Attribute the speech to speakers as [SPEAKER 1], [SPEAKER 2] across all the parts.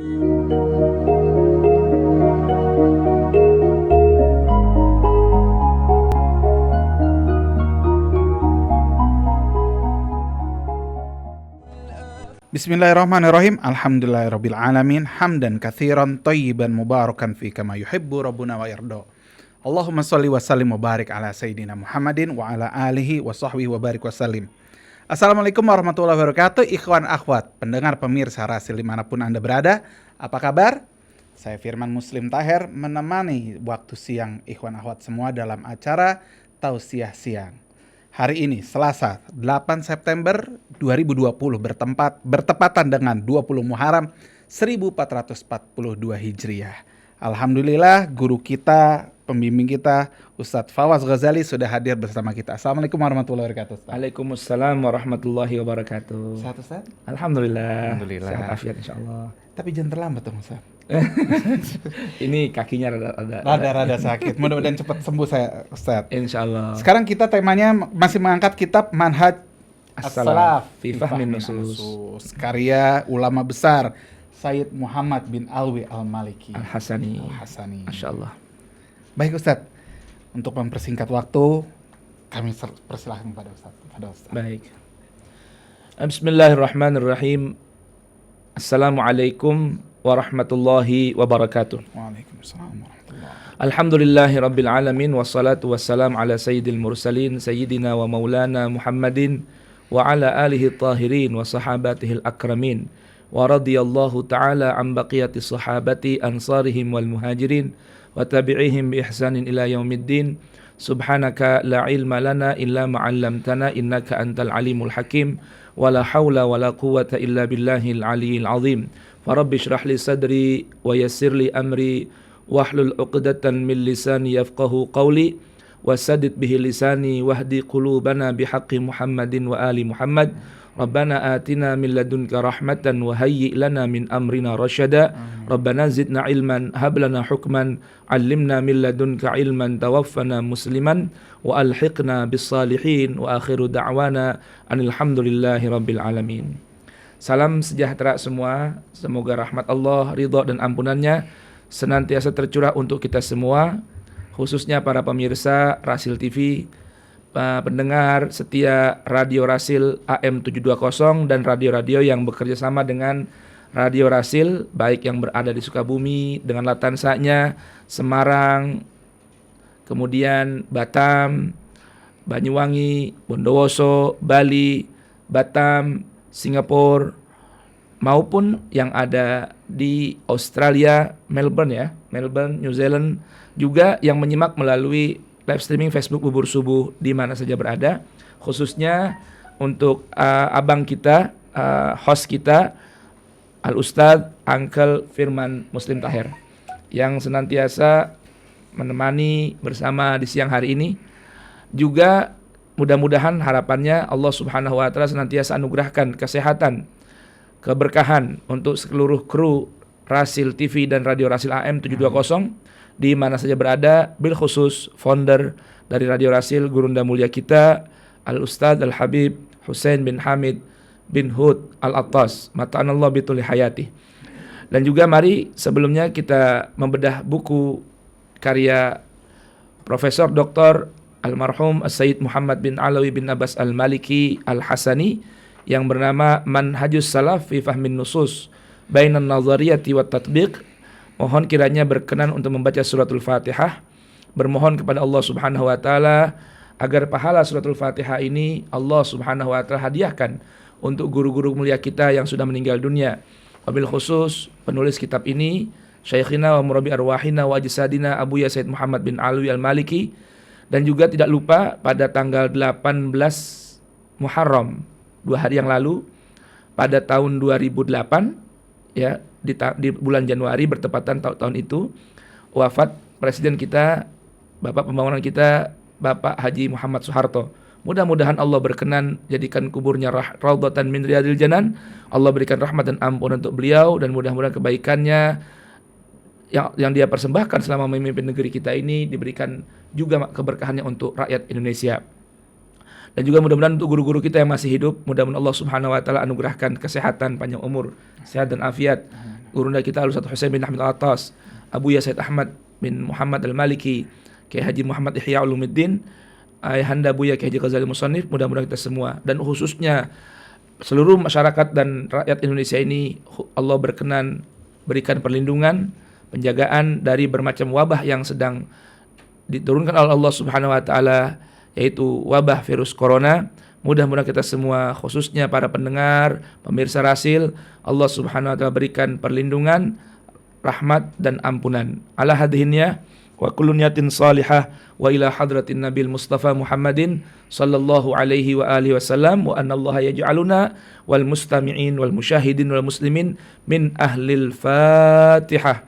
[SPEAKER 1] Bismillahirrahmanirrahim. Alhamdulillahirabbil alamin. Hamdan katsiran thayyiban mubarakan fi kama yuhibbu rabbuna wa yarda. Allahumma shalli wa sallim wa barik ala sayyidina Muhammadin wa ala alihi wa sahbihi wa barik wa sallim. Assalamualaikum warahmatullahi wabarakatuh. Ikhwan akhwat, pendengar pemirsa Rasil dimanapun Anda berada, apa kabar? Saya Firman Muslim Taher menemani waktu siang ikhwan akhwat semua dalam acara Tausiah Siang. Hari ini Selasa 8 September 2020 bertepatan dengan 20 Muharram 1442 Hijriah. Alhamdulillah guru kita, pembimbing kita Ustadz Fawaz Ghazali sudah hadir bersama kita. Assalamualaikum warahmatullahi wabarakatuh.
[SPEAKER 2] Waalaikumsalam warahmatullahi wabarakatuh.
[SPEAKER 1] Sehat Ustaz?
[SPEAKER 2] Alhamdulillah. Sehat afiat insyaallah.
[SPEAKER 1] Tapi jangan terlambat dong Ustaz.
[SPEAKER 2] Ini kakinya
[SPEAKER 1] rada sakit. Mudah-mudahan cepat sembuh saya Ustaz.
[SPEAKER 2] Insyaallah.
[SPEAKER 1] Sekarang kita temanya masih mengangkat kitab Manhaj As-Salaf
[SPEAKER 2] fi Fahmin Nusus,
[SPEAKER 1] karya ulama besar Sayyid Muhammad bin Alwi Al-Maliki
[SPEAKER 2] Al-Hasani.
[SPEAKER 1] Masyaallah. Baik Ustaz, untuk mempersingkat waktu kami persilahkan pada Ustaz.
[SPEAKER 2] Baik. Bismillahirrahmanirrahim. Assalamualaikum warahmatullahi wabarakatuh.
[SPEAKER 1] Waalaikumsalam warahmatullahi.
[SPEAKER 2] Alhamdulillahi rabbil alamin wassalatu wassalam ala sayyidil mursalin sayyidina wa maulana Muhammadin wa ala alihi tahirin wa sahabatihil akramin wa radiyallahu ta'ala an baqiyati sahabati ansarihim wal muhajirin wa tabi'ihim bi ihsanin ila yaumiddin. Subhanaka la ilma lana illa ma 'allamtana innaka antal alimul hakim wa la haula wa la quwwata illa billahil aliyyil azim. Farabbi shrah li sadri wa yassir li amri wahlul 'uqdatan min lisani yafqahu qawli wasaddid bihi lisani wahdi qulubana bihaqqi Muhammadin wa ali Muhammad. Rabbana atina min ladunka rahmatan wa hayyi' lana min amrina rasyada. Rabbana zidna ilman hab lana hukman 'allimna min ladunka ilman tawaffana musliman wa alhiqna bis salihin wa akhiru da'wana anil hamdulillahi rabbil alamin. Salam sejahtera semua, semoga rahmat Allah, ridha dan ampunannya senantiasa tercurah untuk kita semua, khususnya para pemirsa Rasil TV, pendengar setia Radio Rasil AM 720 dan radio-radio yang bekerja sama dengan Radio Rasil, baik yang berada di Sukabumi dengan Latansanya, Semarang, kemudian Batam, Banyuwangi, Bondowoso, Bali, Batam, Singapura, maupun yang ada di Australia, Melbourne, New Zealand, juga yang menyimak melalui live streaming Facebook Bubur Subuh di mana saja berada, khususnya untuk abang kita, host kita, Al-Ustadz Uncle Firman Muslim Taher, yang senantiasa menemani bersama di siang hari ini. Juga mudah-mudahan harapannya Allah Subhanahu wa Ta'ala senantiasa anugerahkan kesehatan, keberkahan untuk seluruh kru Rasil TV dan Radio Rasil AM 720 di mana saja berada, bil khusus founder dari Radio Rasil, gurunda mulia kita Al-Ustadz Al-Habib Hussein bin Hamid bin Hud Al-Attas, mata'anallah bituli hayati. Dan juga mari sebelumnya kita membedah buku karya Profesor Dr. Almarhum Sayyid Muhammad bin Alawi bin Abbas Al-Maliki Al-Hasani yang bernama Manhajus Salaf fi Fahmin Nusus Bainan Nazariyati wat Tatbiq. Mohon kiranya berkenan untuk membaca suratul Fatihah, bermohon kepada Allah Subhanahu wa Ta'ala agar pahala suratul Fatihah ini Allah Subhanahu wa Ta'ala hadiahkan untuk guru-guru mulia kita yang sudah meninggal dunia. Wabil khusus penulis kitab ini Syekhina wa murabbi arwahina wa ajsadina Abu Sayyid Muhammad bin Alwi Al-Maliki. Dan juga tidak lupa pada tanggal 18 Muharram, 2 hari yang lalu, pada tahun 2008, ya, di bulan Januari bertepatan tahun itu, wafat Presiden kita, Bapak Pembangunan kita, Bapak Haji Muhammad Soeharto. Mudah-mudahan Allah berkenan jadikan kuburnya raudhatan min riyadil janan. Allah berikan rahmat dan ampun untuk beliau, dan mudah-mudahan kebaikannya yang dia persembahkan selama memimpin negeri kita ini diberikan juga keberkahannya untuk rakyat Indonesia. Dan juga mudah-mudahan untuk guru-guru kita yang masih hidup, mudah-mudahan Allah Subhanahu wa Ta'ala anugerahkan kesehatan, panjang umur, sehat dan afiat. gurunda kita Al-Ustaz Husain bin Ahmad Al-Attas, Abu Said Ahmad bin Muhammad Al-Maliki, Kiai Haji Muhammad Ihya Ulumuddin, Ayahanda Buya Kiai Haji Ghazali Musannif, mudah-mudahan kita semua dan khususnya seluruh masyarakat dan rakyat Indonesia ini Allah berkenan berikan perlindungan, penjagaan dari bermacam wabah yang sedang diturunkan oleh Allah Subhanahu wa taala, yaitu wabah virus corona. Mudah-mudahan kita semua, khususnya para pendengar, pemirsa Rasil, Allah Subhanahu wa taala berikan perlindungan, rahmat dan ampunan. Ala hadhinya wa kullu niyatin salihah wa ila hadratin nabil Mustafa Muhammadin sallallahu alaihi wa alihi wasallam wa anna Allah yaj'aluna wal mustami'in wal musyahidin wal muslimin min ahlil Fatihah.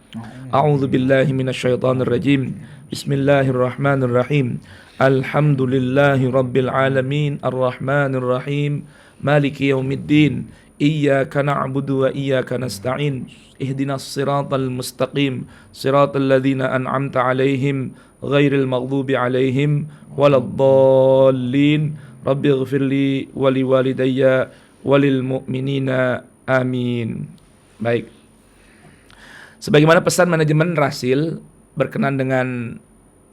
[SPEAKER 2] A'udzu billahi minasyaitonir rajim. Bismillahirrahmanirrahim. Alhamdulillahi rabbil alamin arrahmanir rahim maliki yaumiddin. Iyyaka na'budu wa iyyaka nasta'in. Ihdinas siratal mustaqim. Siratal ladzina an'amta 'alaihim ghairil maghdubi 'alaihim waladdallin. Rabbighfirli wa liwalidayya walil mu'minina. Amin. Baik. Sebagaimana pesan manajemen Rasil berkenan dengan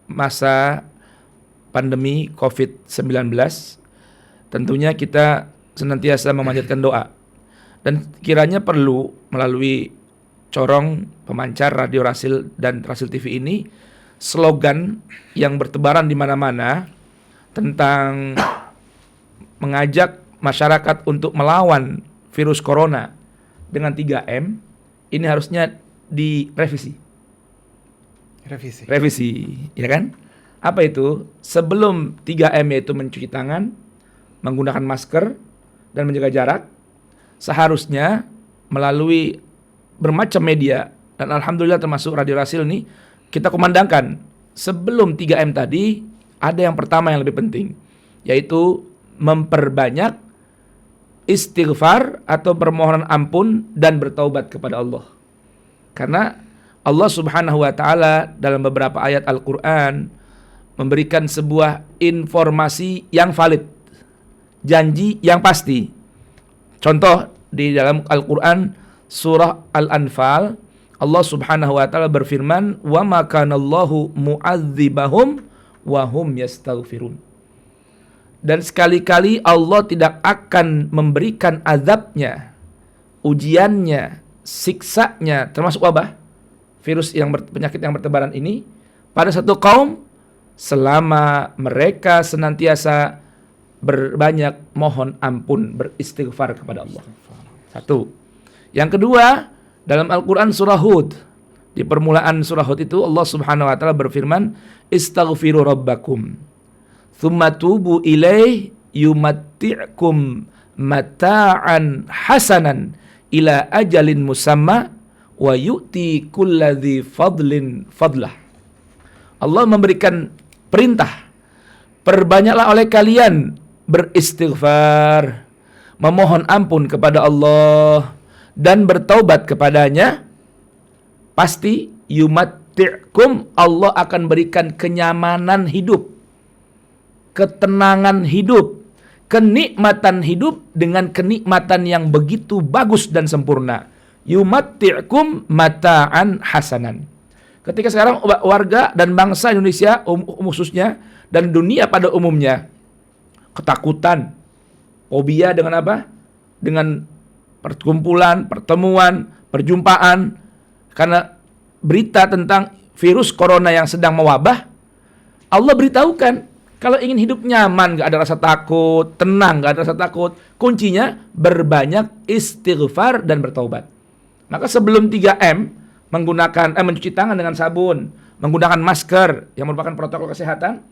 [SPEAKER 2] masa pandemi COVID-19, tentunya kita senantiasa memanjatkan doa. Dan kiranya perlu melalui corong pemancar Radio Rasil dan Rasil TV ini slogan yang bertebaran di mana-mana tentang mengajak masyarakat untuk melawan virus corona dengan 3M ini harusnya direvisi. Revisi, ya kan? Apa itu? Sebelum 3M yaitu mencuci tangan, menggunakan masker dan menjaga jarak, seharusnya melalui bermacam media, dan alhamdulillah termasuk Radio Rasil ini kita kumandangkan sebelum 3M tadi ada yang pertama yang lebih penting, yaitu memperbanyak istighfar atau permohonan ampun dan bertaubat kepada Allah. Karena Allah Subhanahu wa taala dalam beberapa ayat Al-Qur'an memberikan sebuah informasi yang valid, janji yang pasti. Contoh di dalam Al-Qur'an surah Al-Anfal, Allah Subhanahu wa taala berfirman, "Wa ma kanallahu mu'adzibahum wa hum yastaghfirun." Dan sekali-kali Allah tidak akan memberikan azabnya, ujiannya, siksanya, termasuk wabah, virus yang penyakit yang bertebaran ini pada satu kaum selama mereka senantiasa berbanyak mohon ampun, beristighfar kepada Allah. Satu. Yang kedua, dalam Al-Quran surah Hud, di permulaan surah Hud itu Allah Subhanahu wa taala berfirman, "Istaghfiru rabbakum tsumma tubu ilaih yumatti'kum mata'an hasanan ila ajalin musamma wa yu'ti kulladzi fadlin fadlah." Allah memberikan perintah, perbanyaklah oleh kalian beristighfar, memohon ampun kepada Allah dan bertaubat kepadanya, pasti yumatti'kum, Allah akan berikan kenyamanan hidup, ketenangan hidup, kenikmatan hidup dengan kenikmatan yang begitu bagus dan sempurna. Yumatti'kum mata'an hasanan. Ketika sekarang warga dan bangsa Indonesia khususnya dan dunia pada umumnya ketakutan, fobia dengan apa? Dengan perkumpulan, pertemuan, perjumpaan karena berita tentang virus corona yang sedang mewabah. Allah beritahukan, kalau ingin hidup nyaman, gak ada rasa takut, tenang, gak ada rasa takut, kuncinya berbanyak istighfar dan bertaubat. Maka sebelum 3M menggunakan mencuci tangan dengan sabun, menggunakan masker yang merupakan protokol kesehatan,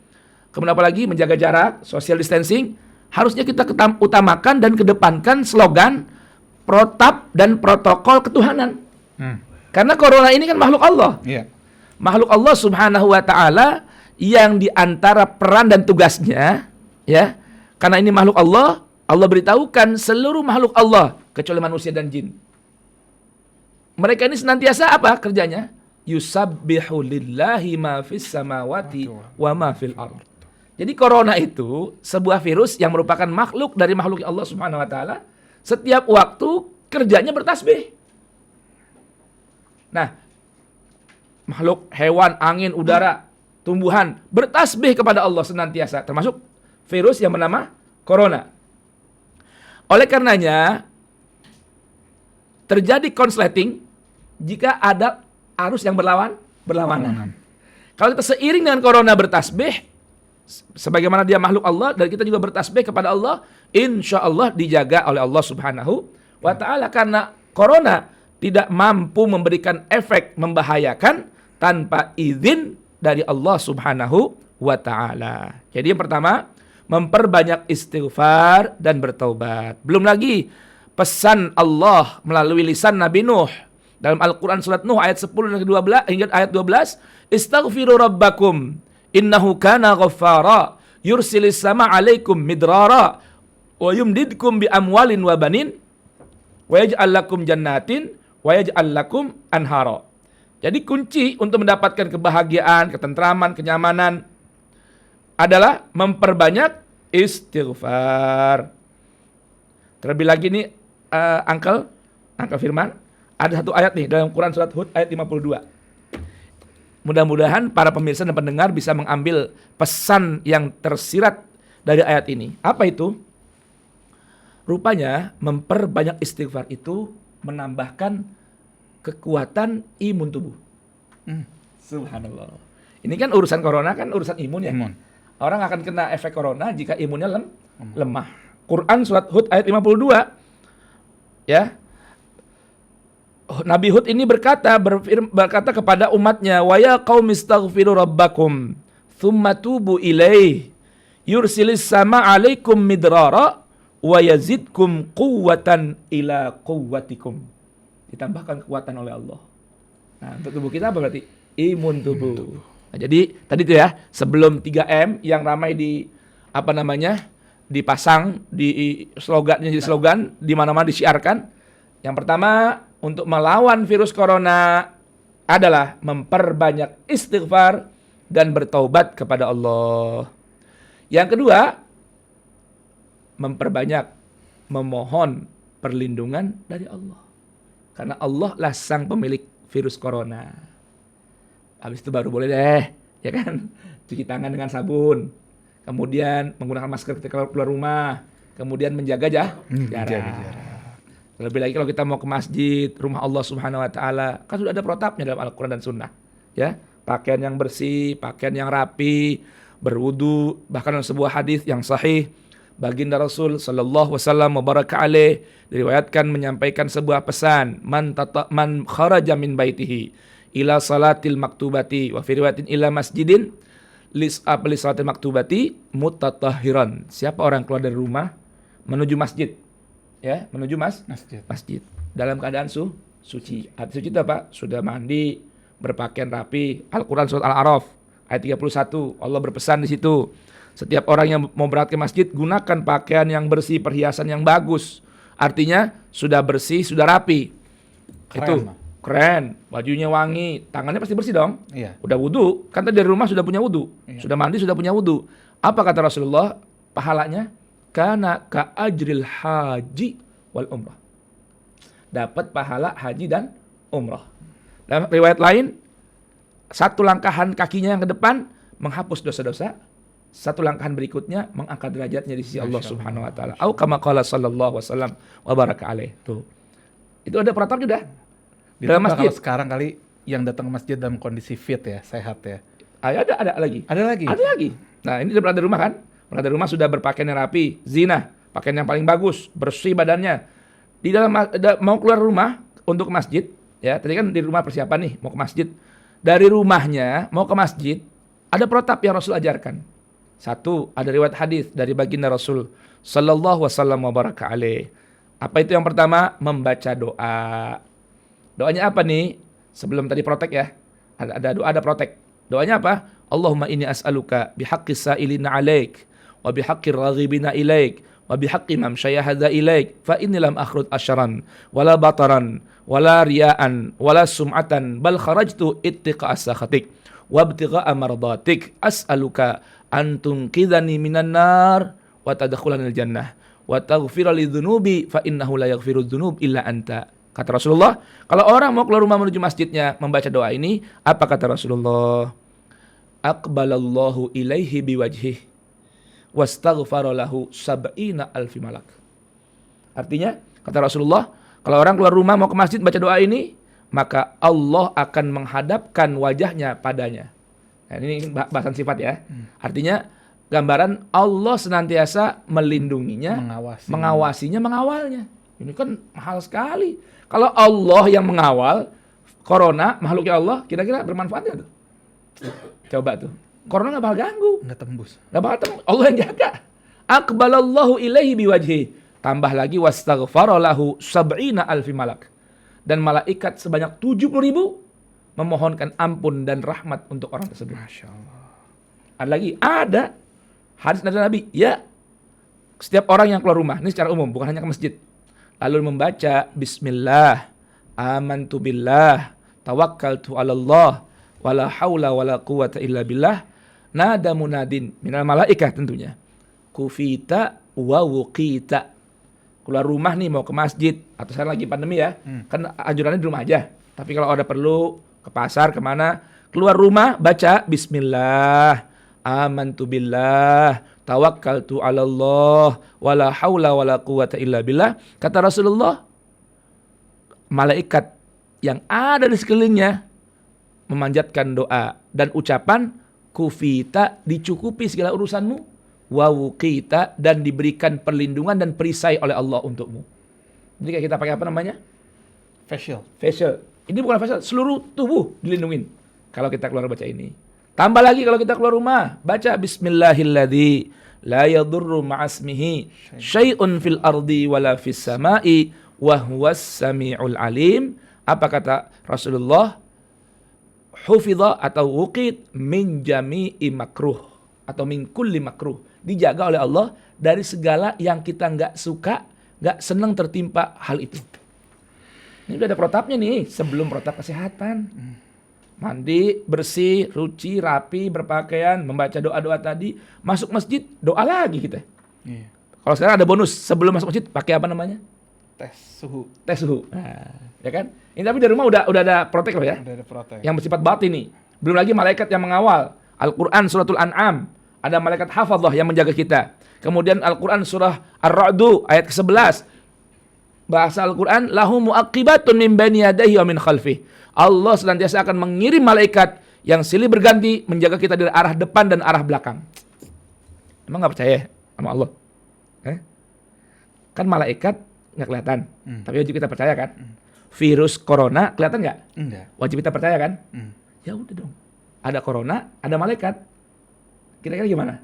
[SPEAKER 2] kemudian apalagi menjaga jarak, social distancing, harusnya kita utamakan dan kedepankan slogan protap dan protokol ketuhanan. Karena corona ini kan makhluk Allah. Makhluk Allah Subhanahu wa taala yang diantara peran dan tugasnya, ya, karena ini makhluk Allah, Allah beritahukan seluruh makhluk Allah kecuali manusia dan jin. Mereka ini senantiasa apa kerjanya? Yusabbihu lillahi ma fis samawati wa ma fil ardh. Jadi corona itu sebuah virus yang merupakan makhluk dari makhluk Allah Subhanahu wa taala. Setiap waktu kerjanya bertasbih. Nah, makhluk, hewan, angin, udara, tumbuhan bertasbih kepada Allah senantiasa, termasuk virus yang bernama corona. Oleh karenanya terjadi konsleting jika ada arus yang berlawanan. Kalau kita seiring dengan corona bertasbih, sebagaimana dia makhluk Allah dan kita juga bertasbih kepada Allah, insya Allah dijaga oleh Allah Subhanahu wa Ta'ala. Karena corona tidak mampu memberikan efek membahayakan tanpa izin dari Allah Subhanahu wa Ta'ala. Jadi yang pertama, memperbanyak istighfar dan bertaubat. Belum lagi pesan Allah melalui lisan Nabi Nuh dalam Al-Quran surat Nuh ayat 10 dan 12 hingga ayat 12, istaghfiru rabbakum innahu kana ghaffara yursilis sama alaikum midrara wa yumdidkum bi amwalin wa banin wa yaj'al lakum jannatin wa yaj'al lakum anhara. Jadi kunci untuk mendapatkan kebahagiaan, ketentraman, kenyamanan adalah memperbanyak istighfar. Terlebih lagi nih Uncle Firman, ada satu ayat nih dalam Quran surat Hud ayat 52. Mudah-mudahan para pemirsa dan pendengar bisa mengambil pesan yang tersirat dari ayat ini. Apa itu? Rupanya memperbanyak istighfar itu menambahkan kekuatan imun tubuh. Subhanallah. Ini kan urusan corona kan urusan imun ya. Orang akan kena efek corona jika imunnya lemah. Quran surat Hud ayat 52. Ya. Nabi Hud ini berkata kepada umatnya, wa ya qaumi astaghfiru rabbakum thumma tubu ilaih yursilis sama alaikum midrara wa yazidkum quwwatan ila quwwatikum. Ditambahkan kekuatan oleh Allah. Nah, untuk tubuh kita apa berarti? Imun tubuh. Nah, jadi tadi itu ya, sebelum 3M yang ramai dipasang di slogannya, jadi slogan di mana-mana disiarkan. Yang pertama, untuk melawan virus corona adalah memperbanyak istighfar dan bertaubat kepada Allah. Yang kedua, memperbanyak memohon perlindungan dari Allah. Karena Allah lah sang pemilik virus corona. Habis itu baru boleh deh, ya kan? Cuci tangan dengan sabun. Kemudian menggunakan masker ketika keluar rumah. Kemudian menjaga jarak. Lebih lagi kalau kita mau ke masjid, rumah Allah Subhanahu wa Ta'ala, kan sudah ada protapnya dalam Al-Quran dan Sunnah. Ya, pakaian yang bersih, pakaian yang rapi, berwudu, bahkan dalam sebuah hadis yang sahih, baginda Rasul sallallahu wasallam mubaraka alaih diriwayatkan menyampaikan sebuah pesan, man kharaja min baitihi ila salatil maktubati wa fi riwayatin ila masjidin li salatil maktubati mutatahhiran. Siapa orang keluar dari rumah menuju masjid, ya, menuju masjid dalam keadaan suci. Arti suci itu apa? Sudah mandi, berpakaian rapi. Al-Quran surat Al-A'raf ayat 31, Allah berpesan di situ, setiap orang yang mau berangkat ke masjid gunakan pakaian yang bersih, perhiasan yang bagus. Artinya sudah bersih, sudah rapi. Itu keren, bajunya wangi, tangannya pasti bersih dong. Iya. Udah wudu, kan tadi dari rumah sudah punya wudu, iya. Sudah mandi, sudah punya wudu. Apa kata Rasulullah? Pahalanya kana ka ajril haji wal umrah. Dapat pahala haji dan umrah. Dalam riwayat lain, satu langkahan kakinya yang ke depan menghapus dosa-dosa, satu langkahan berikutnya mengangkat derajatnya di sisi Allah Subhanahu wa Ta'ala. Au kama qala sallallahu wasallam wa baraka alaih. Tuh. Itu ada protap sudah. Dalam masjid.
[SPEAKER 1] Kalau sekarang kali yang datang ke masjid dalam kondisi fit ya, sehat ya.
[SPEAKER 2] Ada lagi.
[SPEAKER 1] Ada lagi.
[SPEAKER 2] Nah, ini berada di rumah kan? Berada di rumah sudah berpakaian yang rapi, zina, pakaian yang paling bagus, bersih badannya. Di dalam mau keluar rumah untuk ke masjid, ya. Tadi kan di rumah persiapan nih mau ke masjid. Dari rumahnya mau ke masjid, ada protap yang Rasul ajarkan. Satu, ada riwayat hadis dari baginda Rasul sallallahu wasallam wa baraka alaih. Apa itu yang pertama? Membaca doa. Doanya apa nih? Sebelum tadi protek ya. Ada doa, ada protek. Doanya apa? Allahumma inni as'aluka bihaqqis sa'ilina 'alaik wa bihaqqir raghibina ilaik wa bihaqqi man syahada ilaik fa inni lam akhrud asyran wala bataran wala riya'an wala sum'atan bal kharajtu ittiqa as-sakhatik wa ibtigha'a mardatik as'aluka an tunqidhani minan nar wa tadkhulani al-jannah wa taghfira li dhunubi fa innahu la yaghfiru dhunub illa anta. Kata Rasulullah, kalau orang mau keluar rumah menuju masjidnya membaca doa ini, apa kata Rasulullah? Aqbalallahu ilaihi biwajhih wastaghfara lahu sab'ina alfi malak. Artinya, kata Rasulullah, kalau orang keluar rumah mau ke masjid baca doa ini, maka Allah akan menghadapkan wajahnya padanya. Nah, ini bahasan sifat ya. Artinya, gambaran Allah senantiasa melindunginya, mengawasinya, mengawalnya. Ini kan mahal sekali. Kalau Allah yang mengawal, corona, makhluknya Allah, kira-kira bermanfaat nggak tuh? Coba tuh. Corona nggak bakal ganggu.
[SPEAKER 1] Nggak tembus.
[SPEAKER 2] Nggak bakal tembus. Allah yang jaga. Aqbalallahu ilaihi biwajhi. Tambah lagi, wastaghfara lahu sab'ina alfi malak. Dan malaikat sebanyak 70.000 memohonkan ampun dan rahmat untuk orang tersebut.
[SPEAKER 1] Masya Allah.
[SPEAKER 2] Ada lagi? Ada. Hadis dari Nabi. Ya. Setiap orang yang keluar rumah. Ini secara umum, bukan hanya ke masjid. Lalu membaca Bismillah, amantu billah, tawakkaltu ala Allah, wala hawla wala quwata illa billah. Nada munadin minal malaikah tentunya. Kufita wa wuqita. Keluar rumah nih mau ke masjid, atau sekarang lagi pandemi ya, kan anjurannya di rumah aja. Tapi kalau ada perlu ke pasar kemana, keluar rumah baca Bismillah, amantu billah, tawakkaltu ala Allah, wala haula wala quwata illa billah. Kata Rasulullah, malaikat yang ada di sekelilingnya memanjatkan doa dan ucapan, kufita, dicukupi segala urusanmu, wa wuqita, dan diberikan perlindungan dan perisai oleh Allah untukmu. Jadi kayak kita pakai apa namanya?
[SPEAKER 1] Facial.
[SPEAKER 2] Ini bukan facial, seluruh tubuh dilindungin kalau kita keluar baca ini. Tambah lagi kalau kita keluar rumah, baca Bismillahilladzi la yadurru ma'asmihi syai'un fil ardi wala fis sama'i wa huwas sami'ul alim. Apa kata Rasulullah? Hufidha atau wuqit min jami'i makruh atau min kulli makruh. Dijaga oleh Allah dari segala yang kita nggak suka, nggak senang tertimpa hal itu. Ini udah ada protapnya nih, sebelum protap kesehatan. Mandi, bersih, ruci, rapi, berpakaian, membaca doa-doa tadi. Masuk masjid, doa lagi kita.
[SPEAKER 1] Iya.
[SPEAKER 2] Kalau sekarang ada bonus, sebelum masuk masjid, pakai apa namanya?
[SPEAKER 1] Tes suhu.
[SPEAKER 2] Tes suhu. Nah, ya kan? Ini tapi di rumah udah ada protek loh ya.
[SPEAKER 1] Udah ada protek.
[SPEAKER 2] Yang bersifat batin nih. Belum lagi malaikat yang mengawal. Al-Quran suratul An'am. Ada malaikat hafadzah yang menjaga kita. Kemudian Al-Quran surah Ar-Ra'du ayat ke-11. Bahasa Al-Quran, lahu mu'aqibatun min bani yadayhi wa min khalfih. Allah senantiasa akan mengirim malaikat yang silih berganti menjaga kita dari arah depan dan arah belakang. Emang nggak percaya sama Allah? Kan malaikat nggak kelihatan, tapi wajib kita percaya kan? Virus corona kelihatan nggak?
[SPEAKER 1] Enggak.
[SPEAKER 2] Wajib kita percaya kan? Ya udah dong. Ada corona, ada malaikat. Kira-kira gimana?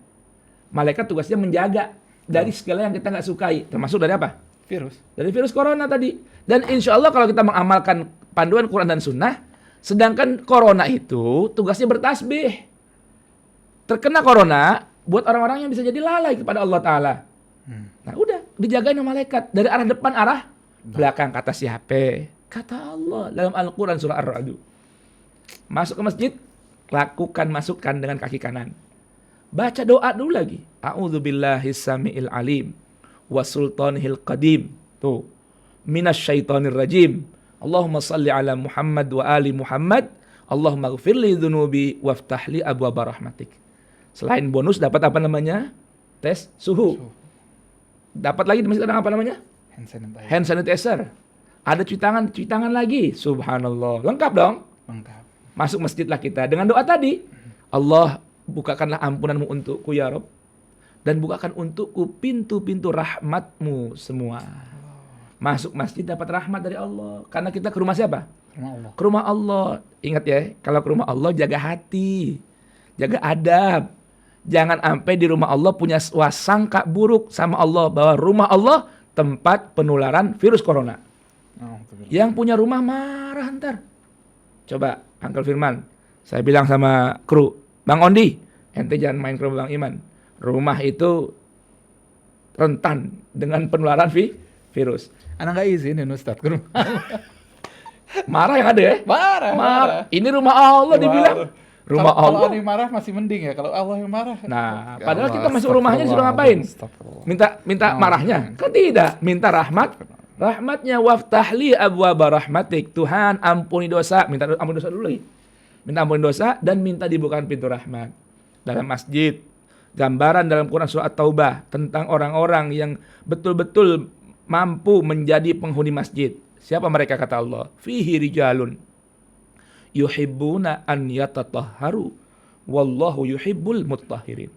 [SPEAKER 2] Malaikat tugasnya menjaga dari segala yang kita nggak sukai, termasuk dari apa?
[SPEAKER 1] Virus.
[SPEAKER 2] Dari virus corona tadi. Dan insya Allah kalau kita mengamalkan panduan Quran dan Sunnah, sedangkan corona itu tugasnya bertasbih. Terkena corona, buat orang-orang yang bisa jadi lalai kepada Allah Ta'ala. Nah udah, dijagain sama malaikat. Dari arah depan, arah belakang. Kata siapa? Kata Allah dalam Al-Quran surah Ar-Ra'du. Masuk ke masjid, lakukan masukkan dengan kaki kanan. Baca doa dulu lagi. A'udzubillahis samiil alim wa sultanihil qadim. Tuh. Minasyaitonir rajim. Allahumma salli ala Muhammad wa ali Muhammad. Allahumma gfirli dhunubi waftahli abwaba rahmatik. Selain bonus dapat apa namanya? Tes suhu. Dapat lagi di masjid ada apa namanya? Hand sanitizer. Ada cuci tangan lagi. Subhanallah. Lengkap dong?
[SPEAKER 1] Lengkap.
[SPEAKER 2] Masuk masjidlah kita dengan doa tadi. Allah, bukakanlah ampunanmu untukku ya Rabb. Dan bukakan untukku pintu-pintu rahmatmu semua. Masuk masjid dapat rahmat dari Allah. Karena kita ke rumah siapa?
[SPEAKER 1] Rumah Allah.
[SPEAKER 2] Ke rumah Allah. Ingat ya, kalau ke rumah Allah jaga hati. Jaga adab. Jangan sampai di rumah Allah punya wasangka buruk sama Allah. Bahwa rumah Allah tempat penularan virus corona. Yang punya rumah marah ntar. Coba, Uncle Firman. Saya bilang sama kru, Bang Ondi, ente jangan main ke rumah Bang Iman. Rumah itu rentan dengan penularan virus.
[SPEAKER 1] Anak nggak izinin Ustadz ke rumah.
[SPEAKER 2] Marah yang ada ya? Marah. Ini rumah Allah dibilang. Rumah
[SPEAKER 1] kalau
[SPEAKER 2] Allah.
[SPEAKER 1] Kalau yang marah masih mending ya. Kalau Allah yang marah.
[SPEAKER 2] Nah, padahal kita masuk rumahnya sudah ngapain? Minta marahnya? Kan tidak. Minta rahmat. rahmatnya, waftahli abwaaba rahmatik, Tuhan ampuni dosa, minta ampuni dosa dulu lagi. Minta ampuni dosa dan minta dibukakan pintu rahmat. Dalam masjid, gambaran dalam Quran surah At-Taubah tentang orang-orang yang betul-betul mampu menjadi penghuni masjid. Siapa mereka kata Allah? Fihi rijalun yuhibbuna an yatatahharu wallahu yuhibbul mutahhirin.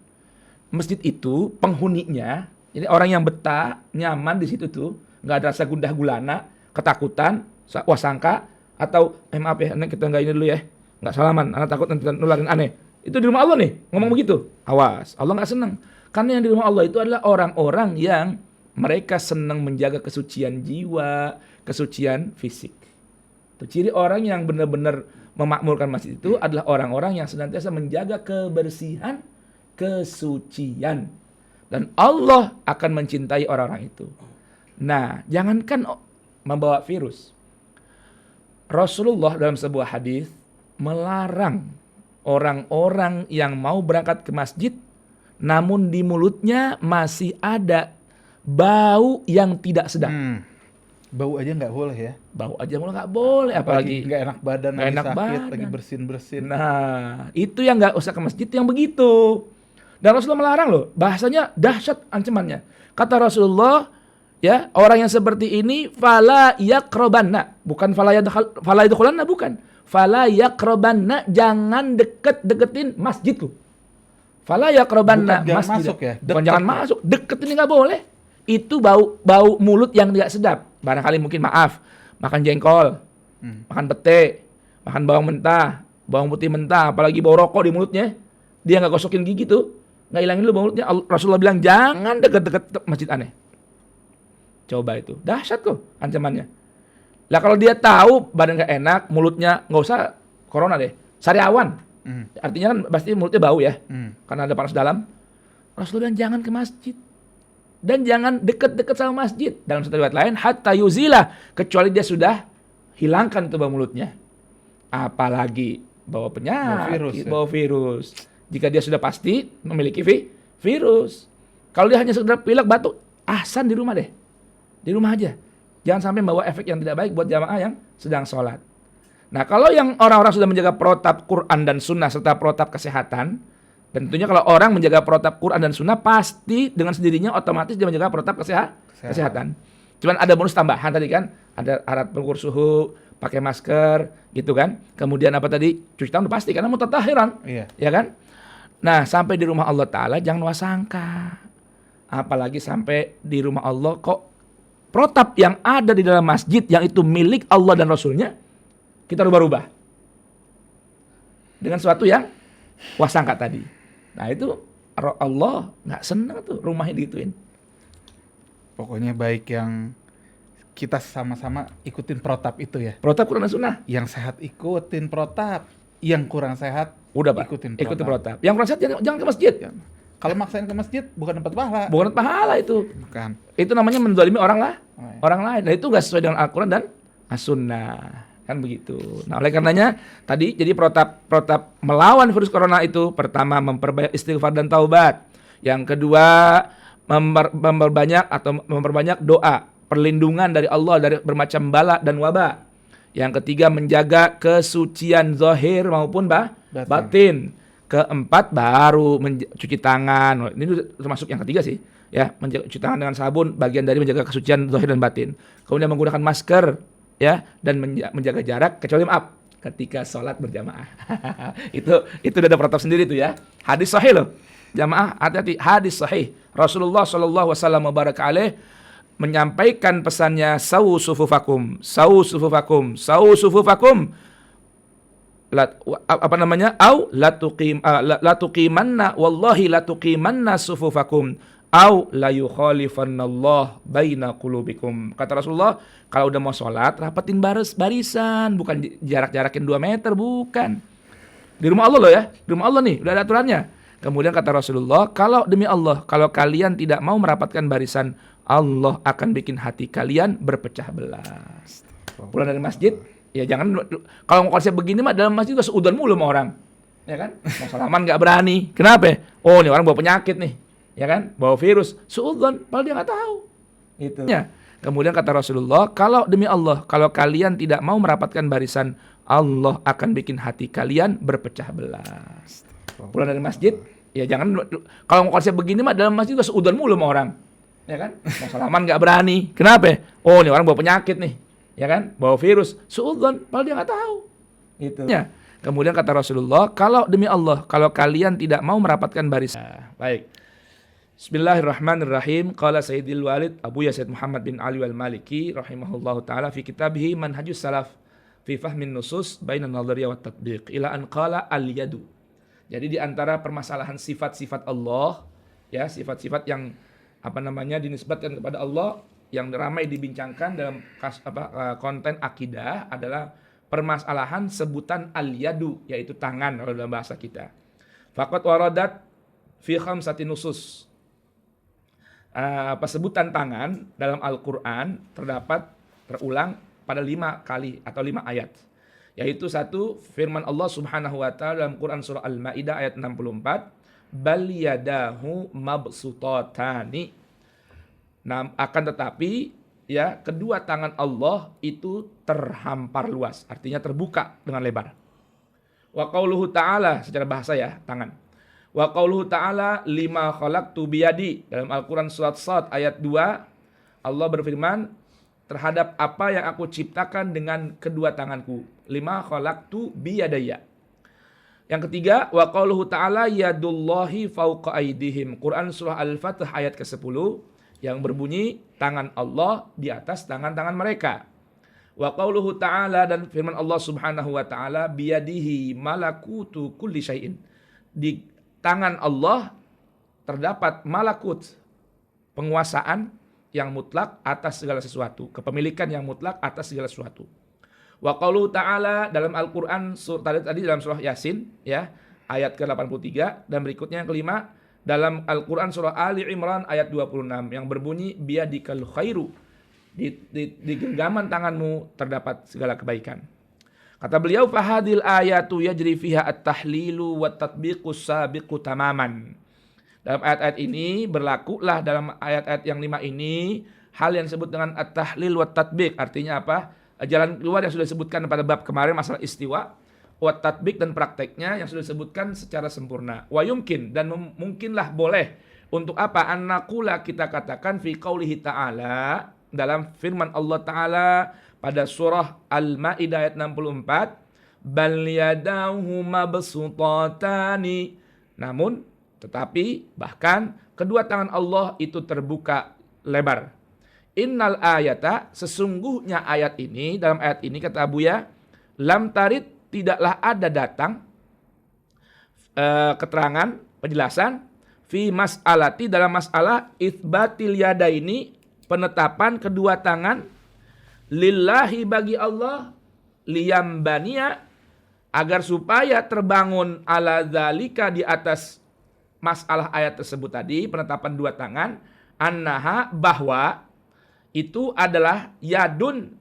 [SPEAKER 2] Masjid itu penghuninya, jadi orang yang betah, nyaman di situ tuh, nggak ada rasa gundah gulana, ketakutan, wasangka, atau maaf ya, kita nggak ini dulu ya, nggak salaman, anak takut nanti nularin aneh. Itu di rumah Allah nih, ngomong begitu. Awas, Allah nggak senang. Karena yang di rumah Allah itu adalah orang-orang yang mereka senang menjaga kesucian jiwa, kesucian fisik. Itu ciri orang yang benar-benar memakmurkan masjid itu adalah orang-orang yang senantiasa menjaga kebersihan, kesucian. Dan Allah akan mencintai orang-orang itu. Nah, jangankan membawa virus. Rasulullah dalam sebuah hadis melarang orang-orang yang mau berangkat ke masjid namun di mulutnya masih ada bau yang tidak sedap.
[SPEAKER 1] Bau aja nggak boleh ya?
[SPEAKER 2] Bau aja mulai nggak boleh, apalagi
[SPEAKER 1] nggak enak badan,
[SPEAKER 2] nggak
[SPEAKER 1] lagi
[SPEAKER 2] enak
[SPEAKER 1] sakit,
[SPEAKER 2] badan.
[SPEAKER 1] lagi bersin-bersin.
[SPEAKER 2] Nah, itu yang nggak usah ke masjid yang begitu. Dan Rasulullah melarang loh, bahasanya dahsyat ancamannya. Kata Rasulullah, ya, orang yang seperti ini fala yaqrabanna, bukan fala yadkhulanna, bukan. Fala yaqrabanna, jangan deketin masjidku. Fala yaqrabanna masjid.
[SPEAKER 1] Masuk ya?
[SPEAKER 2] Bukan jangan masuk, deket ini nggak boleh. Itu bau mulut yang tidak sedap. Barangkali mungkin maaf, makan jengkol, makan pete, makan bawang mentah, bawang putih mentah, apalagi bau rokok di mulutnya. Dia nggak gosokin gigi tuh, nggak hilangin dulu bau mulutnya. Rasulullah bilang jangan deket-deket masjid aneh. Coba itu, dahsyat kok ancamannya. Lah kalau dia tahu badan nggak enak, mulutnya nggak usah corona deh, sariawan. Artinya kan pasti mulutnya bau ya, karena ada panas dalam. Rasulullah bilang jangan ke masjid. Dan jangan dekat-dekat sama masjid. Dalam satu riwayat lain, hatta yuzila, kecuali dia sudah hilangkan itu bau mulutnya. Apalagi bawa penyakit, bawa virus. Jika dia sudah pasti memiliki virus. Kalau dia hanya sekedar pilek, batuk, ahsan di rumah deh. Di rumah aja. Jangan sampai membawa efek yang tidak baik buat jamaah yang sedang sholat. Nah, kalau yang orang-orang sudah menjaga protap Quran dan Sunnah serta protap kesehatan, dan tentunya kalau orang menjaga protap Quran dan Sunnah, pasti dengan sendirinya otomatis dia menjaga protap kesehatan. Cuman ada bonus tambahan tadi kan, ada alat pengukur suhu, pakai masker, gitu kan. Kemudian apa tadi? Cuci tangan pasti, karena mutatahhiran, ya kan. Nah, sampai di rumah Allah Ta'ala jangan wasangka. Apalagi sampai di rumah Allah kok protap yang ada di dalam masjid yang itu milik Allah dan Rasulnya, kita rubah-rubah dengan sesuatu yang wasangka tadi. Nah itu Allah nggak senang tuh rumahnya digituin.
[SPEAKER 1] Pokoknya baik yang kita sama-sama ikutin protap itu ya.
[SPEAKER 2] Protap Quran dan Sunnah.
[SPEAKER 1] Yang sehat ikutin protap, yang kurang sehat
[SPEAKER 2] udah Pak,
[SPEAKER 1] ikutin
[SPEAKER 2] protap. Yang kurang sehat jangan ke masjid.
[SPEAKER 1] Kalau maksain ke masjid bukan dapat pahala.
[SPEAKER 2] Bukan dapat pahala itu.
[SPEAKER 1] Bukan.
[SPEAKER 2] Itu namanya menzalimi orang lain. Nah itu nggak sesuai dengan Al-Quran dan As-Sunnah. Kan begitu. Nah, oleh karenanya tadi jadi protap melawan virus corona itu, pertama memperbanyak istighfar dan taubat. Yang kedua memperbanyak doa, perlindungan dari Allah dari bermacam bala dan wabah. Yang ketiga menjaga kesucian zahir maupun batin. Keempat baru mencuci tangan. Ini termasuk yang ketiga sih, ya, mencuci tangan dengan sabun, bagian dari menjaga kesucian zahir dan batin. Kemudian menggunakan masker, ya, dan menjaga jarak kecuali maaf ketika sholat berjamaah. itu udah ada protap sendiri tuh ya. Hadis sahih loh. Jamaah hati-hati, hadis sahih. Rasulullah sallallahu wasallam baraka alaih menyampaikan pesannya sawu sufufakum. Au latuqimanna wallahi latuqimanna sufufakum au la yukhalifannallah baina qulubikum. Kata Rasulullah, kalau udah mau sholat rapetin barisan, bukan jarak-jarakin 2 meter, bukan. Di rumah Allah loh ya, di rumah Allah nih udah ada aturannya. Kemudian kata Rasulullah, kalau demi Allah, kalau kalian tidak mau merapatkan barisan, Allah akan bikin hati kalian berpecah belah. Pulang dari masjid, ya jangan, kalau mau konsep begini mah dalam masjid juga seudon mulu sama orang, ya kan? Mau salaman nggak berani. Kenapa? Oh, ini orang bawa penyakit nih. Ya kan, bawa virus, suudzon, padahal dia nggak tahu. Itu. Ya. Kemudian kata Rasulullah, kalau demi Allah, kalau kalian tidak mau merapatkan barisan, Allah akan bikin hati kalian berpecah belah. Pulang dari masjid, ya jangan, kalau mau konsep begini mah dalam masjid juga seudon mulu sama orang. Ya kan? Mau salaman nggak berani. Kenapa? Oh, ini orang bawa penyakit nih. Ya kan? Bawa virus. Seudon, padahal dia nggak tahu. Itu. Ya. Kemudian kata Rasulullah, kalau demi Allah, kalau kalian tidak mau merapatkan barisan. Baik. Bismillahirrahmanirrahim. Qala Sayyidil Walid Abu Yazid Muhammad bin Ali al-Maliki rahimahullahu taala fi kitabih Manhajus Salaf fi fahmin nusus bainan nadhariyah wat tatbiq ila an qala al-yadu. Jadi di antara permasalahan sifat-sifat Allah, ya, sifat-sifat yang dinisbatkan kepada Allah yang ramai dibincangkan dalam konten akidah adalah permasalahan sebutan al-yadu, yaitu tangan kalau dalam bahasa kita. Faqat waradat fi khamsati nusus. Sebutan tangan dalam Al-Quran terulang pada 5 kali atau 5 ayat. Yaitu satu, firman Allah Subhanahu wa taala dalam Quran surah Al-Maidah ayat 64, bal yadahu mabsutatani. Nah, akan tetapi ya, kedua tangan Allah itu terhampar luas, artinya terbuka dengan lebar. Wa qauluhu ta'ala, secara bahasa ya, tangan. Wa qauluhu ta'ala lima khalaqtu biyadi, dalam Al-Quran surat Shad ayat 2, Allah berfirman terhadap apa yang aku ciptakan dengan kedua tanganku. Lima khalaqtu biyadaya. Yang ketiga, wa qauluhu ta'ala yadullahi fauqa aydihim, Quran surah Al-Fatih ayat ke-10, yang berbunyi tangan Allah di atas tangan-tangan mereka. Wa qauluhu ta'ala, dan firman Allah Subhanahu wa taala biyadihi malakutu kulli syai'in, di tangan Allah terdapat malakut, penguasaan yang mutlak atas segala sesuatu, kepemilikan yang mutlak atas segala sesuatu. Wa qauluhu ta'ala dalam Al-Qur'an tadi dalam surah Yasin ya, ayat ke-83, dan berikutnya yang kelima dalam Al-Qur'an surah Ali Imran ayat 26 yang berbunyi biyadikal khairu, di genggaman tanganmu terdapat segala kebaikan. Kata beliau, fahadil ayatu yajri fiha at-tahlilu wa tatbiqus sabiqu tamaman. Dalam ayat-ayat ini berlakulah, dalam ayat-ayat yang 5 ini, hal yang disebut dengan at-tahlil wa tatbiq. Artinya apa? Jalan keluar yang sudah disebutkan pada bab kemarin masalah istiwa, wa tatbiq dan prakteknya yang sudah disebutkan secara sempurna. Wa yumkin, dan mungkinlah boleh untuk apa? An-naqula, kita katakan fi qaulihi ta'ala, dalam firman Allah Ta'ala pada surah Al-Maidah ayat 64, bal yadahu mabsutatani, namun tetapi bahkan kedua tangan Allah itu terbuka lebar. Innal ayata, sesungguhnya ayat ini, dalam ayat ini kata Abuya, lam tarid, tidaklah ada datang keterangan, penjelasan, fi mas'alati, dalam masalah itsbatil yadaini, penetapan kedua tangan, lillahi, bagi Allah, liyambaniya, agar supaya terbangun ala dzalika, di atas masalah ayat tersebut tadi, penetapan dua tangan, annaha, bahwa itu adalah yadun,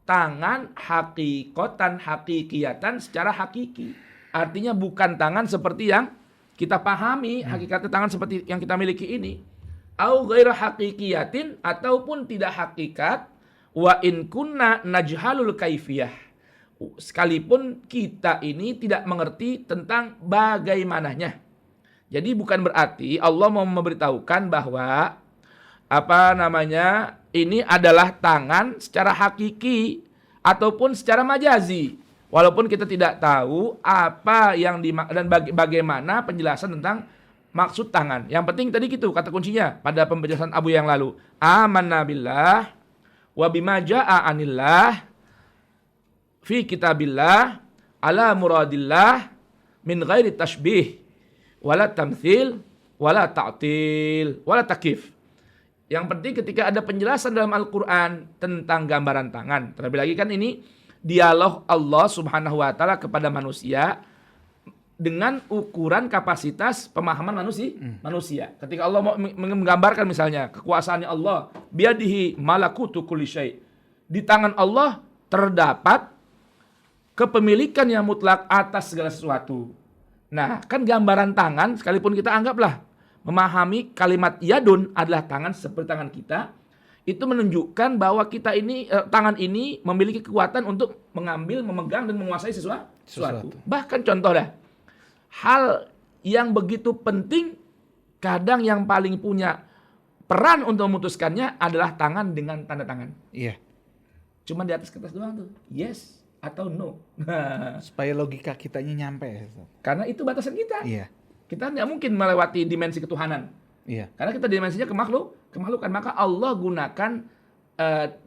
[SPEAKER 2] tangan, hakikotan, hakikiyatan, secara hakiki. Artinya bukan tangan seperti yang kita pahami, hakikatnya tangan seperti yang kita miliki ini. Au ghaira haqiqiyatin, ataupun tidak hakikat, wa in kunna najhalul kaifiyah, sekalipun kita ini tidak mengerti tentang bagaimananya. Jadi bukan berarti Allah mau memberitahukan bahwa ini adalah tangan secara hakiki ataupun secara majazi, walaupun kita tidak tahu apa yang dan bagaimana penjelasan tentang maksud tangan. Yang penting tadi gitu kata kuncinya pada pembahasan Abu yang lalu. Amanna billah wa bima jaa'a anillah fi kitabillah ala muradillah min ghairi tashbih wala tamthil wala ta'til wala takif. Yang penting ketika ada penjelasan dalam Al-Quran tentang gambaran tangan. Terlebih lagi kan ini dialog Allah Subhanahu wa taala kepada manusia dengan ukuran kapasitas pemahaman manusia. Ketika Allah mau menggambarkan misalnya kekuasaannya Allah, biyadihi malakutu kulli syai', di tangan Allah terdapat kepemilikan yang mutlak atas segala sesuatu. Nah, kan gambaran tangan, sekalipun kita anggaplah memahami kalimat yadun adalah tangan seperti tangan kita, itu menunjukkan bahwa kita ini tangan ini memiliki kekuatan untuk mengambil, memegang dan menguasai sesuatu. Bahkan contoh dah, hal yang begitu penting kadang yang paling punya peran untuk memutuskannya adalah tangan dengan tanda tangan.
[SPEAKER 1] Iya.
[SPEAKER 2] Cuma di atas kertas doang tuh, yes atau no. Nah,
[SPEAKER 1] Supaya logika kitanya nyampe.
[SPEAKER 2] karena itu batasan kita.
[SPEAKER 1] Iya.
[SPEAKER 2] Kita nggak mungkin melewati dimensi ketuhanan.
[SPEAKER 1] Iya.
[SPEAKER 2] Karena kita dimensinya kemakhlukan. Maka Allah gunakan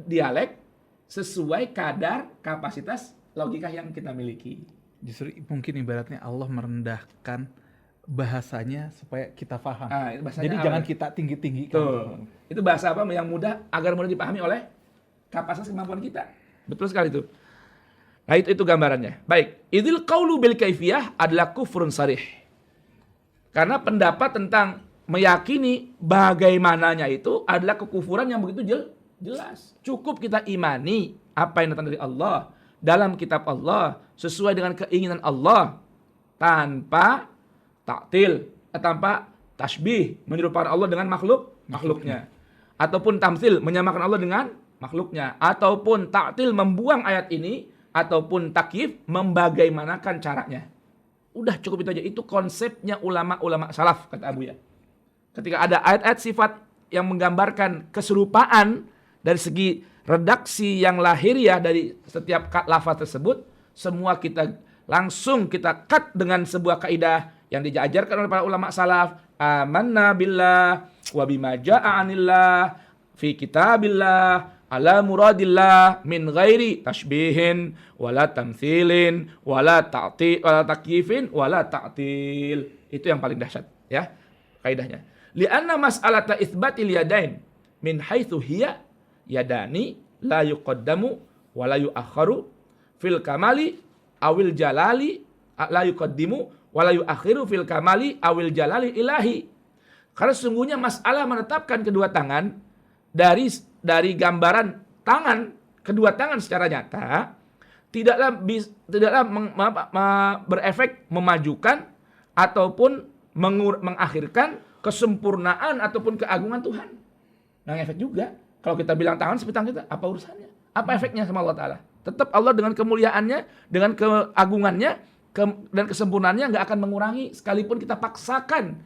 [SPEAKER 2] dialek sesuai kadar kapasitas logika yang kita miliki.
[SPEAKER 1] Justru mungkin ibaratnya Allah merendahkan bahasanya supaya kita paham.
[SPEAKER 2] Itu bahasanya
[SPEAKER 1] Jadi
[SPEAKER 2] apa?
[SPEAKER 1] jangan kita tinggi-tinggikan.
[SPEAKER 2] Tuh. Itu bahasa apa yang mudah agar mudah dipahami oleh kapasitas kemampuan kita. Betul sekali itu. Nah, itu gambarannya. Baik, idzil qaulu bil kaifiyah adalah kufrun sarih. Karena pendapat tentang meyakini bagaimananya itu adalah kekufuran yang begitu jelas. Cukup kita imani apa yang datang dari Allah dalam kitab Allah sesuai dengan keinginan Allah tanpa taktil, tanpa tasbih, menyerupakan Allah dengan makhluknya. Ataupun tamtsil, menyamakan Allah dengan makhluknya. Ataupun taktil, membuang ayat ini. Ataupun takyif, membagaimanakan caranya. Udah cukup itu aja. Itu konsepnya ulama-ulama salaf, kata Abu ya. Ketika ada ayat-ayat sifat yang menggambarkan keserupaan dari segi redaksi yang lahiriah dari setiap lafaz tersebut, semua kita langsung kita cut dengan sebuah kaidah yang diajarkan oleh para ulama salaf. Amanna billah wa bima ja'a anillah fi kitabillah ala muradillah min ghairi tashbihin wala tamthilin wala ta'til wala takyifin wala ta'til. Itu yang paling dahsyat ya kaidahnya. Li'anna mas'alata itsbatil yadain min haitsu hiya yadani la yuqaddamu wa la yu'akharu fil kamali awil jalali la yuqaddimu wa la yu'akhiru fil kamali awil jalali ilahi. Karena sesungguhnya masalah menetapkan kedua tangan dari gambaran tangan, kedua tangan secara nyata tidaklah berefek memajukan ataupun mengakhirkan kesempurnaan ataupun keagungan Tuhan. Nah, efek juga. Kalau kita bilang tangan seperti tangan kita, apa urusannya? Apa efeknya sama Allah Ta'ala? Tetap Allah dengan kemuliaannya, dengan keagungannya, dan kesempurnaannya nggak akan mengurangi sekalipun kita paksakan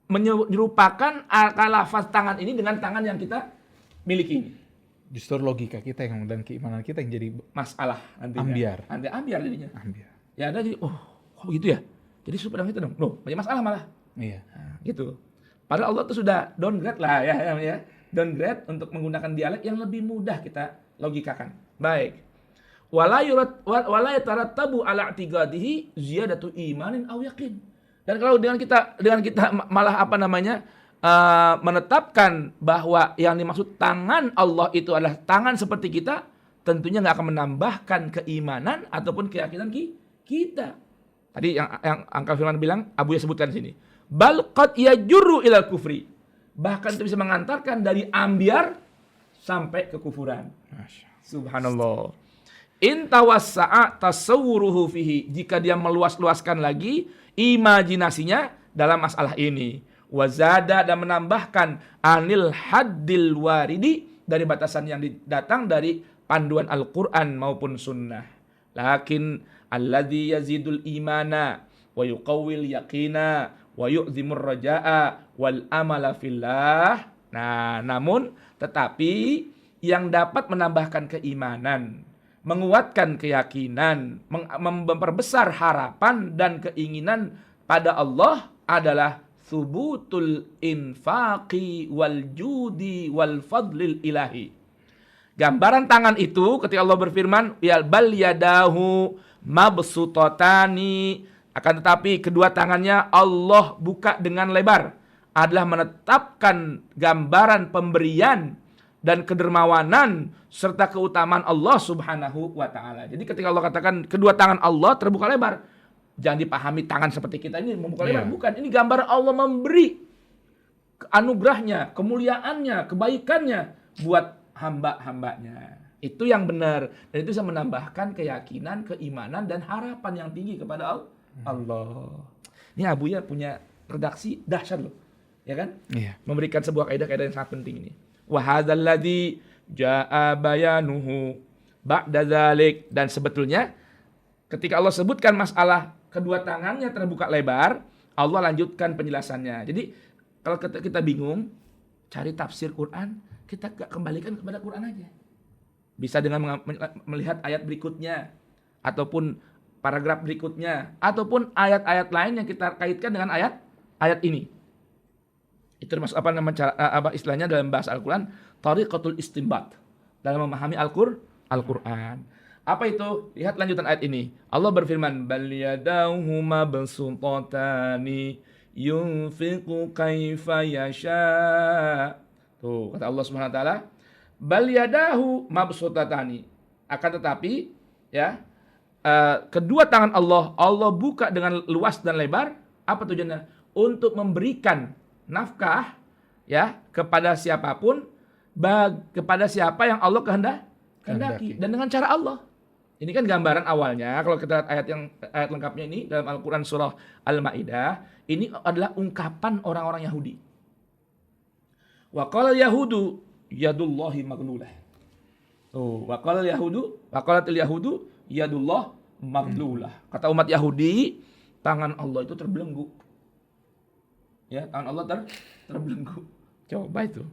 [SPEAKER 2] menyerupakan lafaz tangan ini dengan tangan yang kita miliki ini.
[SPEAKER 1] Justru logika kita yang dan keimanan kita yang jadi
[SPEAKER 2] Masalah nantinya.
[SPEAKER 1] ambiar.
[SPEAKER 2] Ambiar jadinya.
[SPEAKER 1] Ambiar.
[SPEAKER 2] Ya ada jadi, kok begitu ya? Jadi supaya kita dong. Loh, banyak masalah malah.
[SPEAKER 1] Iya.
[SPEAKER 2] Nah, gitu. Padahal Allah tuh sudah downgrade lah ya. Downgrade untuk menggunakan dialek yang lebih mudah kita logikakan. Baik. Wala yatarattabu ala i'tiqadihi ziyadatu imanin aw yaqin. Dan kalau dengan kita malah menetapkan bahwa yang dimaksud tangan Allah itu adalah tangan seperti kita, tentunya nggak akan menambahkan keimanan ataupun keyakinan kita. Tadi yang Angka Firman bilang, Abu ya sebutkan di sini. Bal qad yajurru ilal kufri. Bahkan itu bisa mengantarkan dari ambiar sampai kekufuran. Subhanallah. In tawassa'a tasawwuruhu fihi. Jika dia meluas-luaskan lagi imajinasinya dalam masalah ini. Wazada dan menambahkan anil haddil waridi dari batasan yang datang dari panduan Al-Quran maupun sunnah. Lakin alladhi yazidul imana wa yuqawwil yaqina wa yu'zimur raja'a wal amala fillah. Nah, namun tetapi yang dapat menambahkan keimanan, menguatkan keyakinan, memperbesar harapan dan keinginan pada Allah adalah subutul infaqi wal judi wal fadlil ilahi. Gambaran tangan itu ketika Allah berfirman, ya bal yadahu mabsutatani, akan tetapi kedua tangannya Allah buka dengan lebar, adalah menetapkan gambaran pemberian dan kedermawanan serta keutamaan Allah Subhanahu wa taala. Jadi ketika Allah katakan kedua tangan Allah terbuka lebar, jangan dipahami tangan seperti kita ini membuka lebar, bukan. Ini gambar Allah memberi anugerahnya, kemuliaannya, kebaikannya buat hamba-hambanya. Itu yang benar, dan itu bisa menambahkan keyakinan, keimanan dan harapan yang tinggi kepada Allah. Ini Abu ya punya redaksi dahsyat loh, ya kan?
[SPEAKER 1] Iya.
[SPEAKER 2] Memberikan sebuah kaidah-kaidah yang sangat penting ini. Wa hadzal ladzi jaa bayanuhu ba'da dzalik. Dan sebetulnya ketika Allah sebutkan masalah kedua tangannya terbuka lebar, Allah lanjutkan penjelasannya. Jadi kalau kita bingung cari tafsir Quran, kita kembalikan kepada Quran aja. Bisa dengan melihat ayat berikutnya, ataupun paragraf berikutnya, ataupun ayat-ayat lain yang kita kaitkan dengan ayat ini. Itu termasuk apa istilahnya dalam bahasa Al-Quran, tariqatul istinbat, dalam memahami Al-Quran. Apa itu? Lihat lanjutan ayat ini. Allah berfirman, bal yadahu mabsutatani yunfiqu kaifa yasha. Tuh, kata Allah Subhanahu wa taala, bal yadahu mabsutatani. Akan tetapi ya, kedua tangan Allah buka dengan luas dan lebar. Apa tujuannya? Untuk memberikan nafkah ya kepada siapapun, kepada siapa yang Allah kehendaki, dan dengan cara Allah. Ini kan gambaran awalnya. Kalau kita lihat ayat lengkapnya ini dalam Al-Quran surah Al-Maidah, ini adalah ungkapan orang-orang Yahudi. Wa qala yahudu yadullahi maglulah. Wa qalatil yahudu yadullah maglulah. Kata umat Yahudi, tangan Allah itu terbelenggu. Ya, tangan Allah terbelenggu. Coba itu.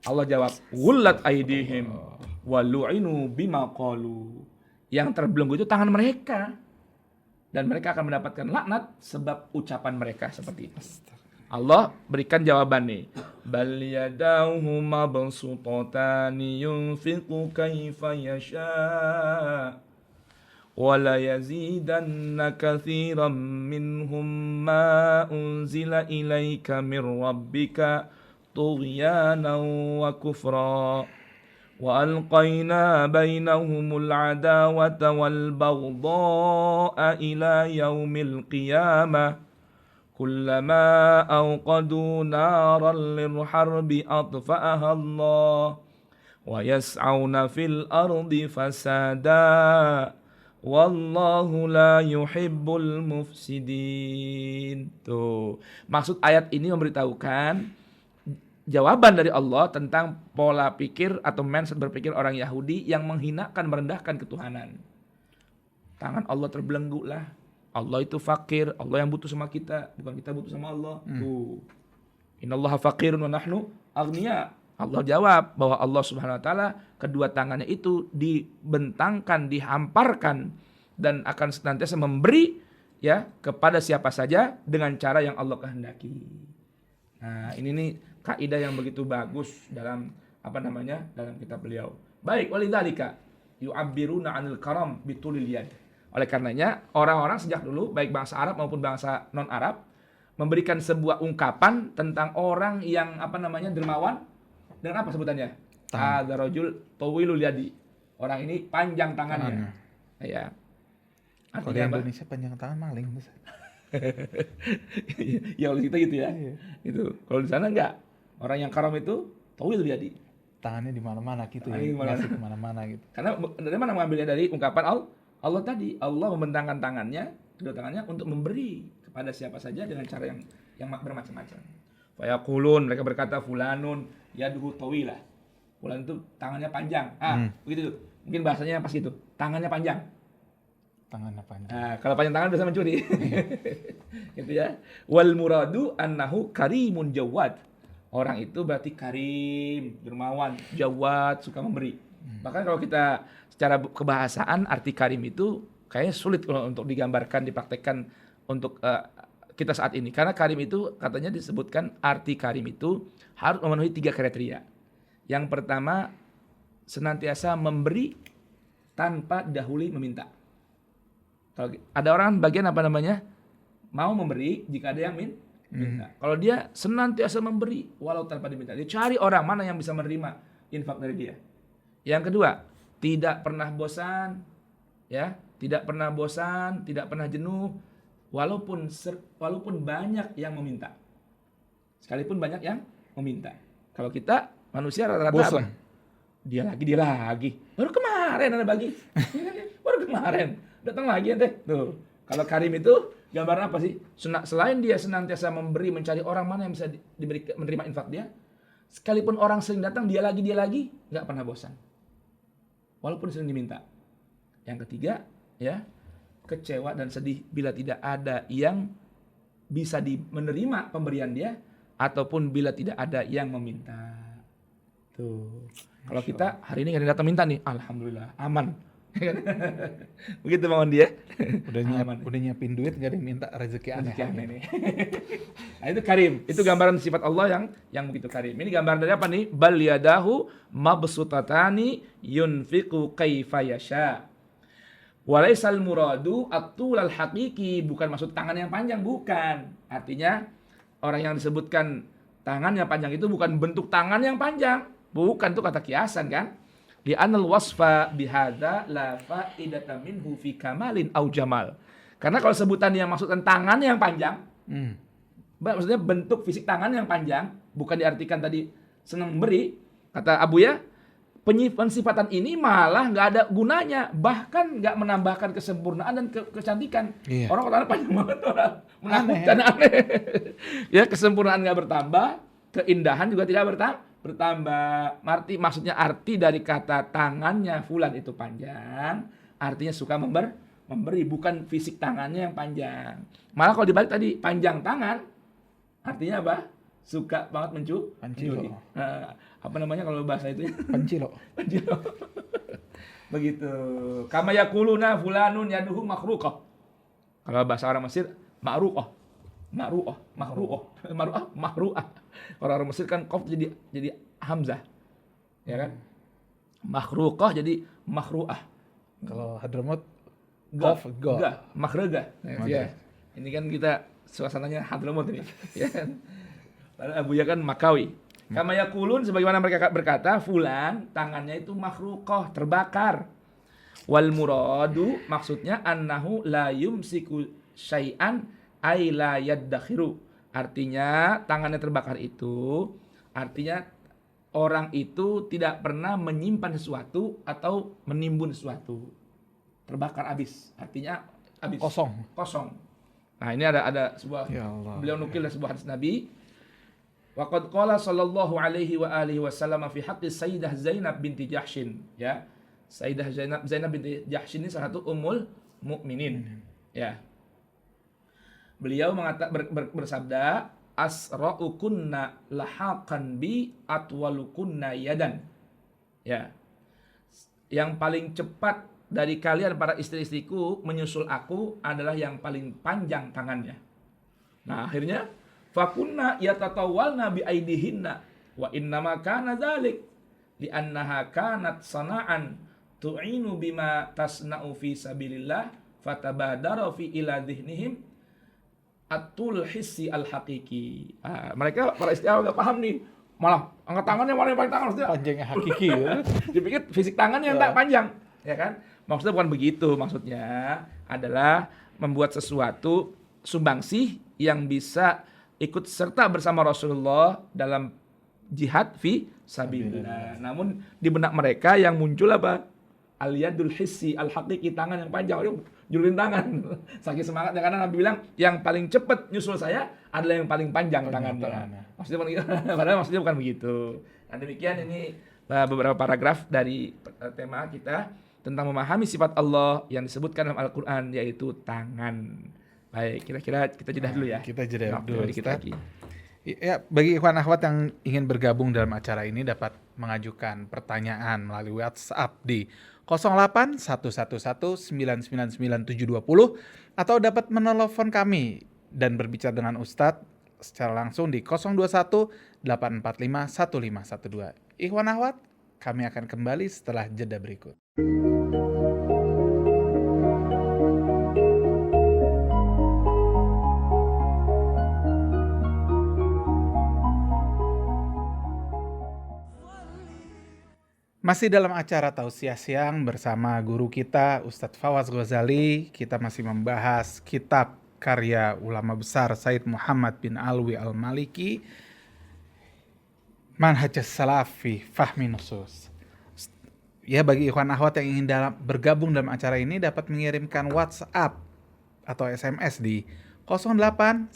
[SPEAKER 2] Allah jawab, "Ghullat aydihim wa lu'inu bima qalu." Yang terbelenggu itu tangan mereka. Dan mereka akan mendapatkan laknat sebab ucapan mereka seperti itu. Allah berikan jawaban nih. Bal yadahu mabsutatani yunfiqu kaifa yasha. Wa la yazidanna katsiran minhum ma unzila ilaika mir rabbika tughyanan wa kufra. Wa alqaina bainahumul adawata wal baghdha'a ila yaumil qiyamah. Kullama awqadu naran lirharbi atfa'aha Allah wa yas'auna fil ardi fasada wallahu la yuhibbul mufsidin. Tuh, maksud ayat ini memberitahukan jawaban dari Allah tentang pola pikir atau mindset berpikir orang Yahudi yang menghinakan, merendahkan ketuhanan. Tangan Allah terbelenggu lah. Allah itu fakir, Allah yang butuh sama kita, bukan kita butuh sama Allah. Tuh. Innallaha faqirun wa nahnu aghnia. Allah jawab bahwa Allah Subhanahu wa taala kedua tangannya itu dibentangkan, dihamparkan dan akan senantiasa memberi ya kepada siapa saja dengan cara yang Allah kehendaki. Nah, ini nih kaidah yang begitu bagus dalam dalam kitab beliau. Baik, walidzalika yu'abbiruna 'anil karam bitulil yad. Oleh karenanya, orang-orang sejak dulu, baik bangsa Arab maupun bangsa non-Arab, memberikan sebuah ungkapan tentang orang yang dermawan dengan apa sebutannya? Hadza rajul tawilul yadi. Orang ini panjang tangannya. Ya.
[SPEAKER 1] Kalau di Indonesia panjang tangan maling.
[SPEAKER 2] Ya kalau kita gitu ya. Iya. Itu. Kalau di sana enggak. Orang yang karam itu tawilul yadi.
[SPEAKER 1] Tangannya di mana-mana gitu ya. Ngasih ke mana-mana gitu.
[SPEAKER 2] Karena dari mana mengambilnya? Dari ungkapan Allah tadi. Allah membentangkan kedua tangannya untuk memberi kepada siapa saja dengan cara yang bermacam-macam. Fayaqulun, mereka berkata fulanun yaduhu tawilah. Fulan itu tangannya panjang. Begitu. Mungkin bahasanya pas gitu. Tangannya panjang.
[SPEAKER 1] Tangannya panjang.
[SPEAKER 2] Nah, kalau panjang tangan biasa mencuri. Gitu ya. Wal muradu annahu karimun jawad. Orang itu berarti karim, dermawan, jawad, suka memberi. Bahkan kalau kita secara kebahasaan arti karim itu kayaknya sulit untuk digambarkan, dipraktekkan untuk kita saat ini. Karena karim itu katanya disebutkan arti karim itu harus memenuhi 3 kriteria. Yang pertama, senantiasa memberi tanpa dahului meminta. Kalau ada orang bagian mau memberi jika ada yang minta. Kalau dia senantiasa memberi walau tanpa diminta. Dia cari orang mana yang bisa menerima infak dari dia. Yang kedua, tidak pernah bosan, ya, tidak pernah jenuh, walaupun banyak yang meminta. Sekalipun banyak yang meminta. Kalau kita manusia rata-rata
[SPEAKER 1] bosan.
[SPEAKER 2] Dia lagi. Baru kemarin ada bagi. Baru kemarin datang lagi ente. Tuh. Kalau karim itu gambaran apa sih? Selain dia senantiasa memberi, mencari orang mana yang bisa menerima infak dia, Sekalipun orang sering datang, dia lagi, nggak pernah bosan. Walaupun sering diminta. Yang ketiga, ya, kecewa dan sedih bila tidak ada yang bisa menerima pemberian dia, ataupun bila tidak ada yang meminta. Tuh. Kalau kita hari ini nggak ada yang datang minta nih, alhamdulillah, aman. Begitu Bang Ondi ya.
[SPEAKER 1] Udah nyiapin duit, gak ada yang minta rezeki aneh.
[SPEAKER 2] Nih. Nah, itu karim. Itu gambaran sifat Allah yang begitu karim. Ini gambaran dari apa nih? Bal yadahu mabsutatani yunfiqu kaifa yasha. Walaisal muradu at-tulal haqiqi, bukan maksud tangan yang panjang, bukan. Artinya orang yang disebutkan tangan yang panjang itu bukan bentuk tangan yang panjang. Bukan, itu kata kiasan kan? Li'anal wasfa bihadza la fa'idata minhu fi kamalin au jamal. Karena kalau sebutan yang maksudkan tangan yang panjang, maksudnya bentuk fisik tangan yang panjang, bukan diartikan tadi senang memberi. Kata Abu ya, pensifatan ini malah nggak ada gunanya, bahkan nggak menambahkan kesempurnaan dan kecantikan. Iya. Orang tangan panjang banget, orang menakutkan, aneh. Ya, kesempurnaan nggak bertambah, keindahan juga tidak bertambah. Maksudnya arti dari kata tangannya fulan itu panjang, artinya suka memberi, bukan fisik tangannya yang panjang. Malah kalau dibalik tadi, panjang tangan artinya apa? Suka banget mencuri. Apa namanya kalau bahasa itu? Pancilo. Begitu. Kama yaquluna fulanun yaduhu makhruqah. Kalau bahasa orang Mesir, ma'ruqah. Kalau orang Mesir kan qaf jadi hamzah. Ya kan? Makhruqah jadi makhru'ah.
[SPEAKER 1] Kalau Hadramut qaf ga.
[SPEAKER 2] Makhraga. Ya. Ini kan kita suasananya Hadramut ini. Ya kan? Lalu Abuya kan Makawi. Kama yaqulun, sebagaimana mereka berkata, fulan tangannya itu makhruqah, terbakar. Wal muradu, maksudnya annahu la yumsiku syai'an ay la yaddakhiru. Artinya tangannya terbakar itu artinya orang itu tidak pernah menyimpan sesuatu atau menimbun sesuatu. Terbakar habis, artinya habis. Kosong. Nah, ini ada sebuah, ya Allah, beliau nukil dari sebuah hadis Nabi. Waqad qala sallallahu alaihi wa alihi wasallam fi haqqi Sayyidah Zainab binti Jahshin, ya. Sayyidah Zainab binti Jahshin ini salah satu ummul mukminin. Ya. Beliau bersabda, asra'ukunna lahaqan bi atwalukunna yadan. Ya. Yang paling cepat dari kalian para istri-istriku menyusul aku adalah yang paling panjang tangannya. Nah, akhirnya fakunna yatatawalna bi aidihinna wa innama kana dzalik li'annaha kanat sana'an tu'inu bima tasna'u fi sabilillah fatabadara fi ila dhihnihim atul hissi al-haqiqi. Mereka para istri nggak paham nih, malah angkat tangannya mana yang paling tangan, maksudnya
[SPEAKER 1] panjangnya hakiki ya.
[SPEAKER 2] Dipikir fisik tangannya yang tak panjang, ya kan? Maksudnya bukan begitu, maksudnya adalah membuat sesuatu sumbangsih yang bisa ikut serta bersama Rasulullah dalam jihad fi sabilillah. Namun di benak mereka yang muncul apa? Al-yadul hissi al-haqiqi, tangan yang panjang. Julin tangan. Saking semangatnya, karena Nabi bilang yang paling cepat nyusul saya adalah yang paling panjang tangannya. Padahal maksudnya bukan begitu. Nah, demikian ini beberapa paragraf dari tema kita tentang memahami sifat Allah yang disebutkan dalam Al-Quran, yaitu tangan. Baik, kira-kira kita jeda dulu ya.
[SPEAKER 1] Kita jeda dulu.
[SPEAKER 2] Lagi.
[SPEAKER 1] Ya, bagi ikhwan akhwat yang ingin bergabung dalam acara ini dapat mengajukan pertanyaan melalui WhatsApp di 0811199970 atau dapat menelepon kami dan berbicara dengan Ustadz secara langsung di 0218451512. Ikhwan akhwat, kami akan kembali setelah jeda berikut. Masih dalam acara Tausiah Siang bersama guru kita Ustadz Fawaz Ghazali. Kita masih membahas kitab karya ulama besar Said Muhammad bin Alwi Al-Maliki, Manhaj as-Salaf fi Fahmi Nusus. Ya, bagi ikhwan akhwat yang ingin bergabung dalam acara ini dapat mengirimkan WhatsApp atau SMS di 08111999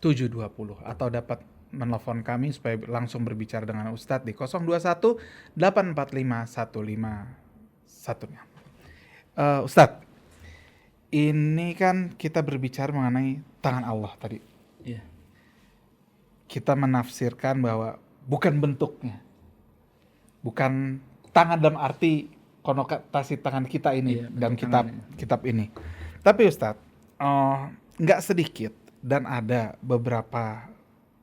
[SPEAKER 1] 720 atau dapat menelpon kami supaya langsung berbicara dengan Ustadz di 021 845 1510. Ustadz, ini kan kita berbicara mengenai tangan Allah tadi.
[SPEAKER 2] Iya.
[SPEAKER 1] Kita menafsirkan bahwa bukan bentuknya, bukan tangan dalam arti konotasi tangan kita ini dalam kitab ini. Tapi Ustadz, nggak sedikit dan ada beberapa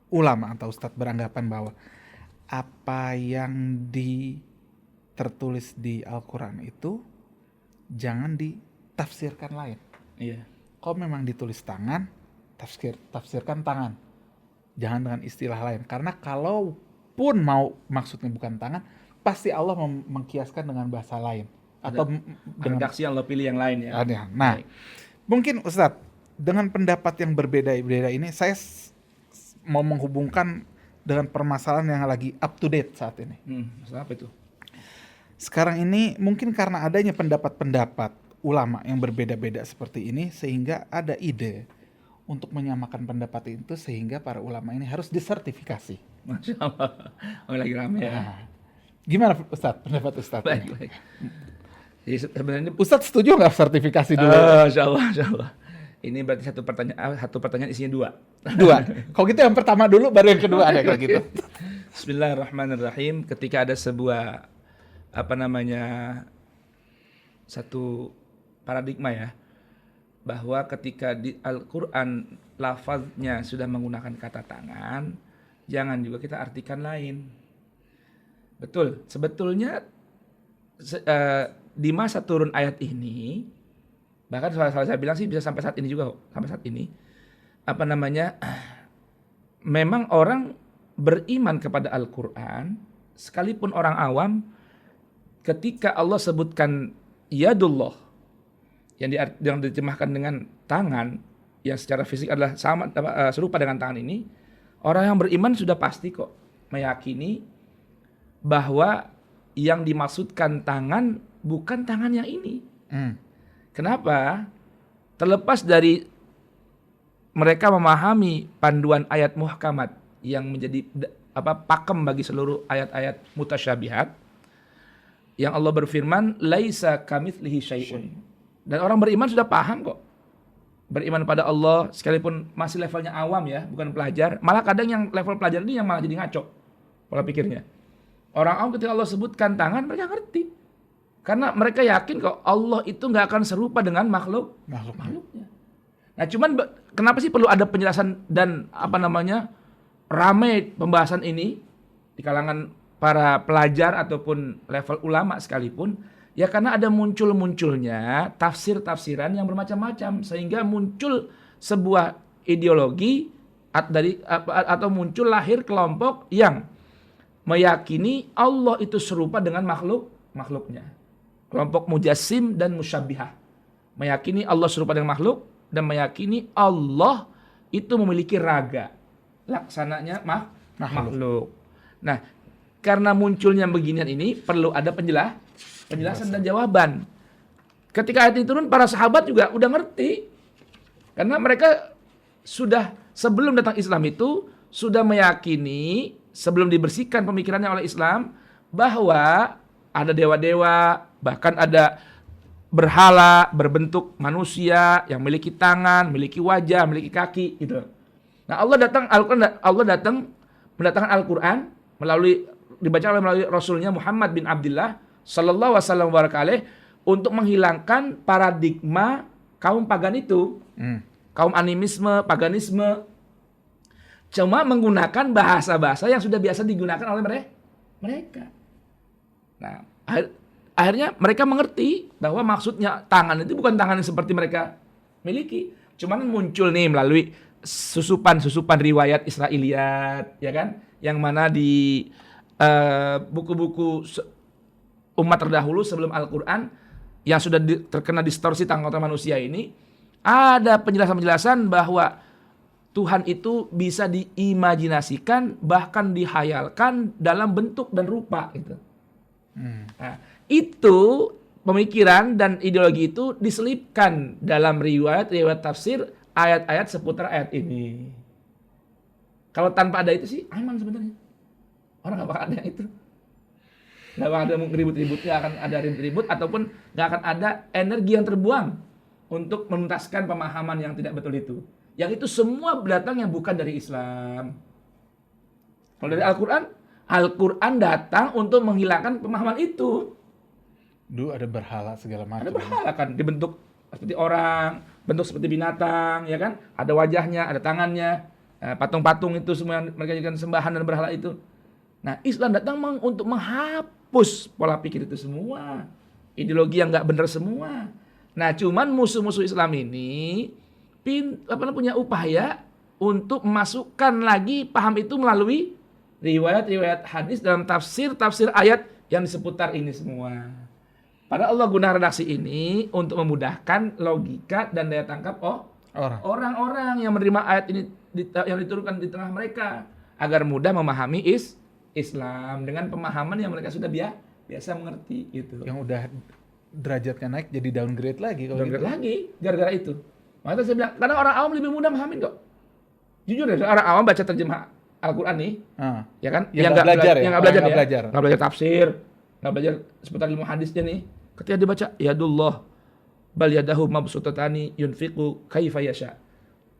[SPEAKER 1] ulama atau Ustadz beranggapan bahwa apa yang tertulis di Al-Quran itu jangan ditafsirkan lain.
[SPEAKER 2] Iya.
[SPEAKER 1] Kalau memang ditulis tangan, tafsirkan tangan. Jangan dengan istilah lain. Karena kalaupun mau maksudnya bukan tangan, pasti Allah mengkiaskan dengan bahasa lain. Atau dengan
[SPEAKER 2] redaksi yang lo pilih yang lain ya.
[SPEAKER 1] Ada. Nah, mungkin Ustadz, dengan pendapat yang berbeda-beda ini, saya mau menghubungkan dengan permasalahan yang lagi up to date saat ini.
[SPEAKER 2] Masalah apa itu?
[SPEAKER 1] Sekarang ini mungkin karena adanya pendapat-pendapat ulama yang berbeda-beda seperti ini, sehingga ada ide untuk menyamakan pendapat itu sehingga para ulama ini harus disertifikasi.
[SPEAKER 2] Masya Allah. Lagi rame ya.
[SPEAKER 1] Nah, gimana Ustadz, pendapat Ustadz?
[SPEAKER 2] Baik. Jadi sebenarnya
[SPEAKER 1] Ustadz setuju nggak sertifikasi dulu?
[SPEAKER 2] Masya Allah. Ini berarti satu pertanyaan isinya dua.
[SPEAKER 1] Kalau gitu yang pertama dulu, baru yang kedua ada kayak gitu.
[SPEAKER 2] Bismillahirrahmanirrahim. Ketika ada sebuah satu paradigma ya, bahwa ketika di Al-Quran lafaznya sudah menggunakan kata tangan, jangan juga kita artikan lain. Betul, sebetulnya di masa turun ayat ini, bahkan saya bilang sih bisa sampai saat ini juga, sampai saat ini, memang orang beriman kepada Al-Quran, sekalipun orang awam, ketika Allah sebutkan yadullah, yang diterjemahkan dengan tangan, yang secara fisik adalah serupa dengan tangan ini, orang yang beriman sudah pasti kok meyakini bahwa yang dimaksudkan tangan bukan tangan yang ini. Kenapa? Terlepas dari mereka memahami panduan ayat muhkamat yang menjadi pakem bagi seluruh ayat-ayat mutasyabihat, yang Allah berfirman laisa kamitslihi syai'un. Dan orang beriman sudah paham kok. Beriman pada Allah sekalipun masih levelnya awam ya, bukan pelajar. Malah kadang yang level pelajar ini yang malah jadi ngaco pola pikirnya. Orang awam ketika Allah sebutkan tangan, mereka ngerti. Karena mereka yakin kok Allah itu nggak akan serupa dengan makhluknya. Nah cuman kenapa sih perlu ada penjelasan dan ramai pembahasan ini di kalangan para pelajar ataupun level ulama sekalipun? Ya karena ada munculnya tafsir-tafsiran yang bermacam-macam, sehingga muncul sebuah ideologi atau muncul lahir kelompok yang meyakini Allah itu serupa dengan makhluknya. Kelompok mujassim dan musyabbihah meyakini Allah serupa dengan makhluk dan meyakini Allah itu memiliki raga, laksananya makhluk. Nah, karena munculnya beginian ini perlu ada penjelasan dan jawaban. Ketika ayat ini turun, para sahabat juga udah ngerti. Karena mereka sudah sebelum datang Islam itu sudah meyakini, sebelum dibersihkan pemikirannya oleh Islam, bahwa ada dewa-dewa, bahkan ada berhala berbentuk manusia yang memiliki tangan, memiliki wajah, memiliki kaki gitu. Nah, Allah datang mendatangkan Al-Quran dibaca melalui Rasulnya Muhammad bin Abdullah Sallallahu Wasallam Barakalaih untuk menghilangkan paradigma kaum pagan itu, kaum animisme, paganisme, cuma menggunakan bahasa-bahasa yang sudah biasa digunakan oleh mereka. Nah, akhirnya mereka mengerti bahwa maksudnya tangan itu bukan tangan yang seperti mereka miliki, cuman muncul nih melalui susupan riwayat Israiliyat, ya kan, yang mana di buku-buku umat terdahulu sebelum Al-Quran yang sudah terkena distorsi tentang manusia ini, ada penjelasan-penjelasan bahwa Tuhan itu bisa diimajinasikan, bahkan dihayalkan dalam bentuk dan rupa gitu. Nah, itu pemikiran dan ideologi itu diselipkan dalam riwayat tafsir ayat-ayat seputar ayat ini. Kalau tanpa ada itu sih aman sebenarnya. Orang nggak bakal ada yang itu. Nggak bakal ada ribut-ribut, nggak akan ada ribut-ribut, ataupun nggak akan ada energi yang terbuang untuk menuntaskan pemahaman yang tidak betul itu. Yang itu semua datang yang bukan dari Islam. Kalau dari Al-Quran, Al-Quran datang untuk menghilangkan pemahaman itu.
[SPEAKER 1] Dulu ada berhala segala macam.
[SPEAKER 2] Ada berhala kan, dibentuk seperti orang, bentuk seperti binatang, ya kan? Ada wajahnya, ada tangannya, patung-patung itu semua yang mereka jadikan sembahan dan berhala itu. Nah, Islam datang untuk menghapus pola pikir itu semua, ideologi yang nggak benar semua. Nah, cuman musuh-musuh Islam ini punya upaya untuk memasukkan lagi paham itu melalui riwayat-riwayat hadis dalam tafsir ayat yang di seputar ini semua. Padahal Allah guna redaksi ini untuk memudahkan logika dan daya tangkap orang-orang yang menerima ayat ini yang diturunkan di tengah mereka agar mudah memahami Islam dengan pemahaman yang mereka sudah biasa mengerti gitu.
[SPEAKER 1] Yang udah derajatnya naik jadi downgrade lagi kalau
[SPEAKER 2] downgrade
[SPEAKER 1] gitu.
[SPEAKER 2] lagi gara-gara itu. Makanya saya bilang, karena orang awam lebih mudah memahami kok. Jujur deh, orang awam baca terjemah Al-Quran nih, ya kan? Yang nggak belajar ya, nggak belajar tafsir, nggak belajar seputar ilmu hadisnya nih. Ketika dibaca, yadullah bal yadahu mabsutatani yunfiqu kaifa yasha.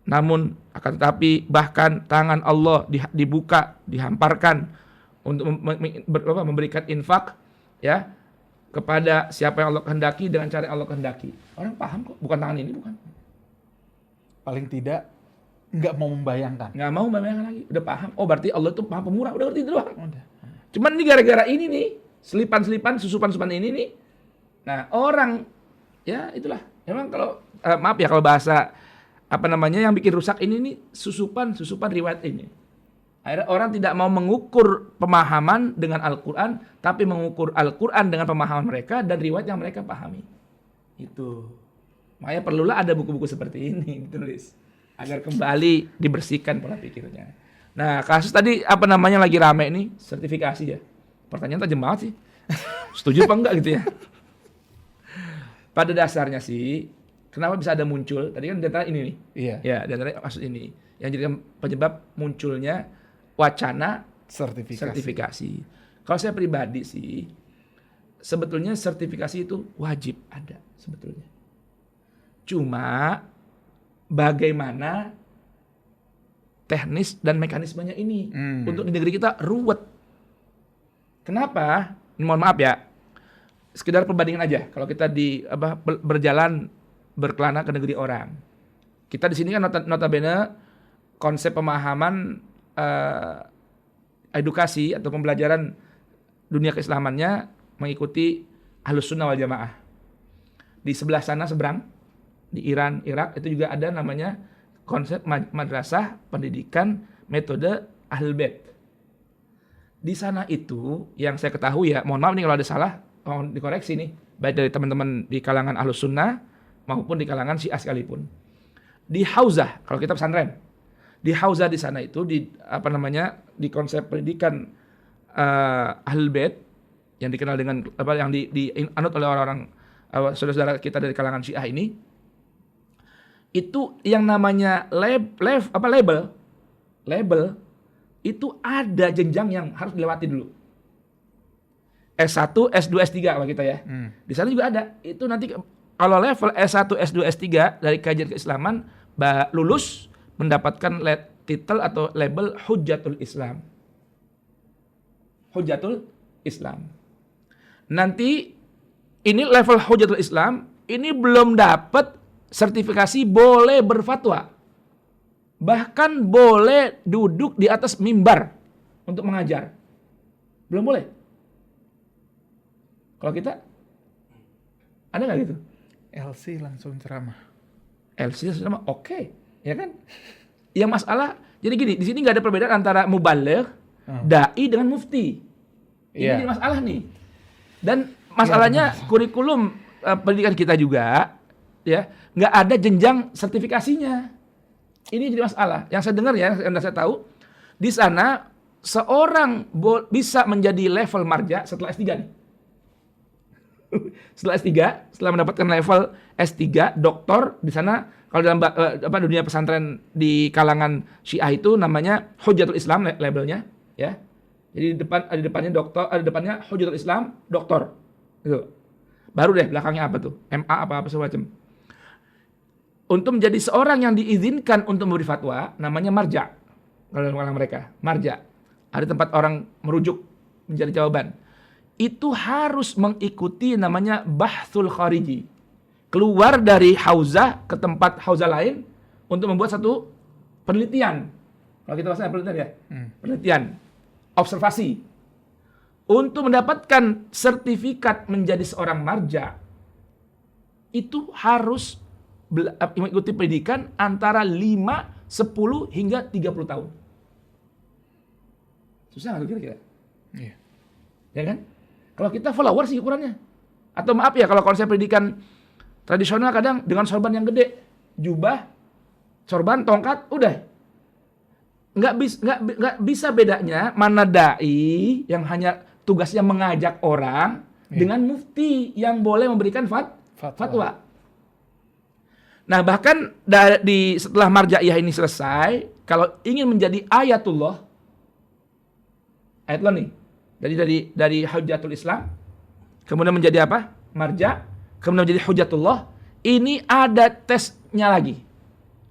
[SPEAKER 2] Namun akan tetapi bahkan tangan Allah dibuka, dihamparkan untuk memberikan infak ya kepada siapa yang Allah kehendaki dengan cara yang Allah kehendaki. Orang paham kok, bukan tangan ini, bukan.
[SPEAKER 1] Paling tidak nggak mau membayangkan.
[SPEAKER 2] Nggak mau membayangkan lagi, udah paham. Oh berarti Allah itu maha pemurah, udah ngerti itu doang. Cuman ini gara-gara ini nih, selipan-selipan, susupan-susupan ini nih. Nah orang, ya itulah. Memang kalau, maaf ya kalau bahasa, yang bikin rusak ini nih, susupan riwayat ini. Akhirnya orang tidak mau mengukur pemahaman dengan Al-Quran, tapi mengukur Al-Quran dengan pemahaman mereka dan riwayat yang mereka pahami. Itu. Makanya perlulah ada buku-buku seperti ini ditulis agar kembali dibersihkan pola pikirnya. Nah, kasus tadi lagi rame nih, sertifikasi ya. Pertanyaan tajam banget sih. Setuju apa enggak gitu ya? Pada dasarnya sih, kenapa bisa ada muncul? Tadi kan data ini nih.
[SPEAKER 1] Iya.
[SPEAKER 2] Ya, data maksud ini yang jadi penyebab munculnya wacana sertifikasi. Kalau saya pribadi sih, sebetulnya sertifikasi itu wajib ada sebetulnya. Cuma bagaimana teknis dan mekanismenya ini untuk di negeri kita ruwet. Kenapa? Mohon maaf ya, sekedar perbandingan aja. Kalau kita berjalan berkelana ke negeri orang, kita di sini kan notabene konsep pemahaman edukasi atau pembelajaran dunia keislamannya mengikuti Ahlus Sunnah wal Jamaah. Di sebelah sana seberang, di Iran, Irak, itu juga ada namanya konsep madrasah pendidikan metode Ahlul Bait. Di sana itu yang saya ketahui ya, mohon maaf nih kalau ada salah, mohon dikoreksi nih, baik dari teman-teman di kalangan Ahlus Sunnah maupun di kalangan Syiah sekalipun. Di Hauzah, kalau kita pesantren, di Hauzah di sana itu di di konsep pendidikan Ahlul Bait yang dikenal dengan yang dianut oleh orang-orang saudara-saudara kita dari kalangan Syiah ini, itu yang namanya label itu ada jenjang yang harus dilewati dulu. S1, S2, S3 kalau kita ya. Di sana juga ada. Itu nanti kalau level S1, S2, S3 dari kajian keislaman lulus mendapatkan titel atau label Hujjatul Islam. Hujjatul Islam. Nanti ini level Hujjatul Islam, ini belum dapat sertifikasi boleh berfatwa. Bahkan boleh duduk di atas mimbar untuk mengajar. Belum boleh. Kalau kita, ada nggak gitu?
[SPEAKER 1] LC langsung ceramah.
[SPEAKER 2] LC langsung ceramah, oke. Ya kan? Yang masalah, jadi gini, di sini nggak ada perbedaan antara mubaligh, dai dengan mufti. Ini jadi masalah nih. Dan masalahnya kurikulum pendidikan kita juga, ya nggak ada jenjang sertifikasinya. Ini jadi masalah. Yang saya dengar ya, yang saya tahu, di sana seorang bisa menjadi level marja setelah S3 nih. Setelah S3, setelah mendapatkan level S3, doktor, di sana kalau dalam dunia pesantren di kalangan Syiah itu namanya Hujatul Islam labelnya, ya. Jadi di depannya doktor, ada depannya Hujatul Islam, doktor. Gitu. Baru deh belakangnya apa tuh? MA apa semacam. Untuk menjadi seorang yang diizinkan untuk memberi fatwa namanya marja. Kalau dalam kalangan mereka, marja. Ada tempat orang merujuk mencari jawaban. Itu harus mengikuti namanya bahthul khariji. Keluar dari hauzah ke tempat hauzah lain untuk membuat satu penelitian. Kalau kita bahasa penelitian ya. Penelitian. Observasi. Untuk mendapatkan sertifikat menjadi seorang marja, itu harus mengikuti pendidikan antara 5, 10, hingga 30 tahun. Susah nggak kira-kira?
[SPEAKER 1] Iya.
[SPEAKER 2] Ya kan? Kalau kita follower sih ukurannya. Atau maaf ya, kalau konsep pendidikan tradisional kadang dengan sorban yang gede, jubah, sorban, tongkat, udah. Nggak bisa bedanya mana dai yang hanya tugasnya mengajak orang dengan mufti yang boleh memberikan fatwa. Nah, bahkan setelah marja'iyah ini selesai, kalau ingin menjadi ayatullah nih, dari Hujatul Islam, kemudian menjadi apa? Marja, kemudian menjadi Hujatullah. Ini ada tesnya lagi.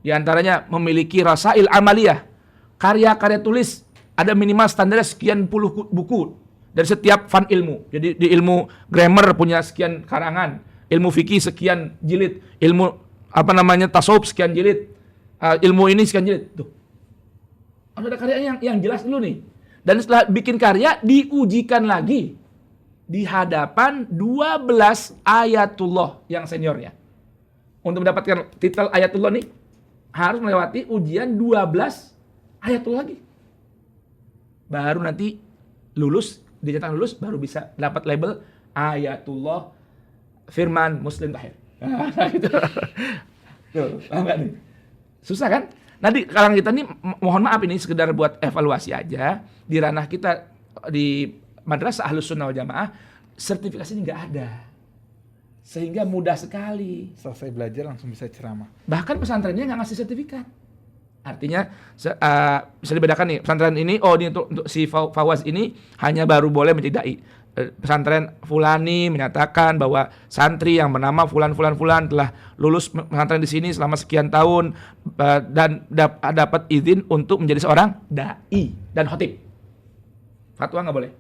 [SPEAKER 2] Di antaranya memiliki rasail amaliyah, karya-karya tulis, ada minimal standarnya sekian puluh buku dari setiap fan ilmu. Jadi di ilmu grammar punya sekian karangan, ilmu fikih sekian jilid, ilmu tasawuf sekian jilid, ilmu ini sekian jilid. Tuh. Ada karyanya yang jelas dulu nih. Dan setelah bikin karya, diujikan lagi di hadapan 12 ayatullah yang seniornya. Untuk mendapatkan titel ayatullah nih, harus melewati ujian 12 ayatullah lagi. Baru nanti lulus, dinyatakan lulus, baru bisa dapat label ayatullah Firman Muslim Tahir. Gitu. Tuh, paham nggak nih? Susah kan? Nah di kalangan kita ini, mohon maaf ini sekedar buat evaluasi aja. Di ranah kita di Madrasah Ahlus Sunnah wal Jamaah, sertifikasi ini nggak ada. Sehingga mudah sekali.
[SPEAKER 1] Selesai belajar langsung bisa ceramah.
[SPEAKER 2] Bahkan pesantrennya nggak ngasih sertifikat. Artinya bisa dibedakan nih, pesantren ini, ini untuk si Fawaz ini hanya baru boleh menjadi dai. Pesantren Fulani menyatakan bahwa santri yang bernama Fulan telah lulus pesantren di sini selama sekian tahun dan dapat izin untuk menjadi seorang dai dan khotib. Fatwa nggak boleh,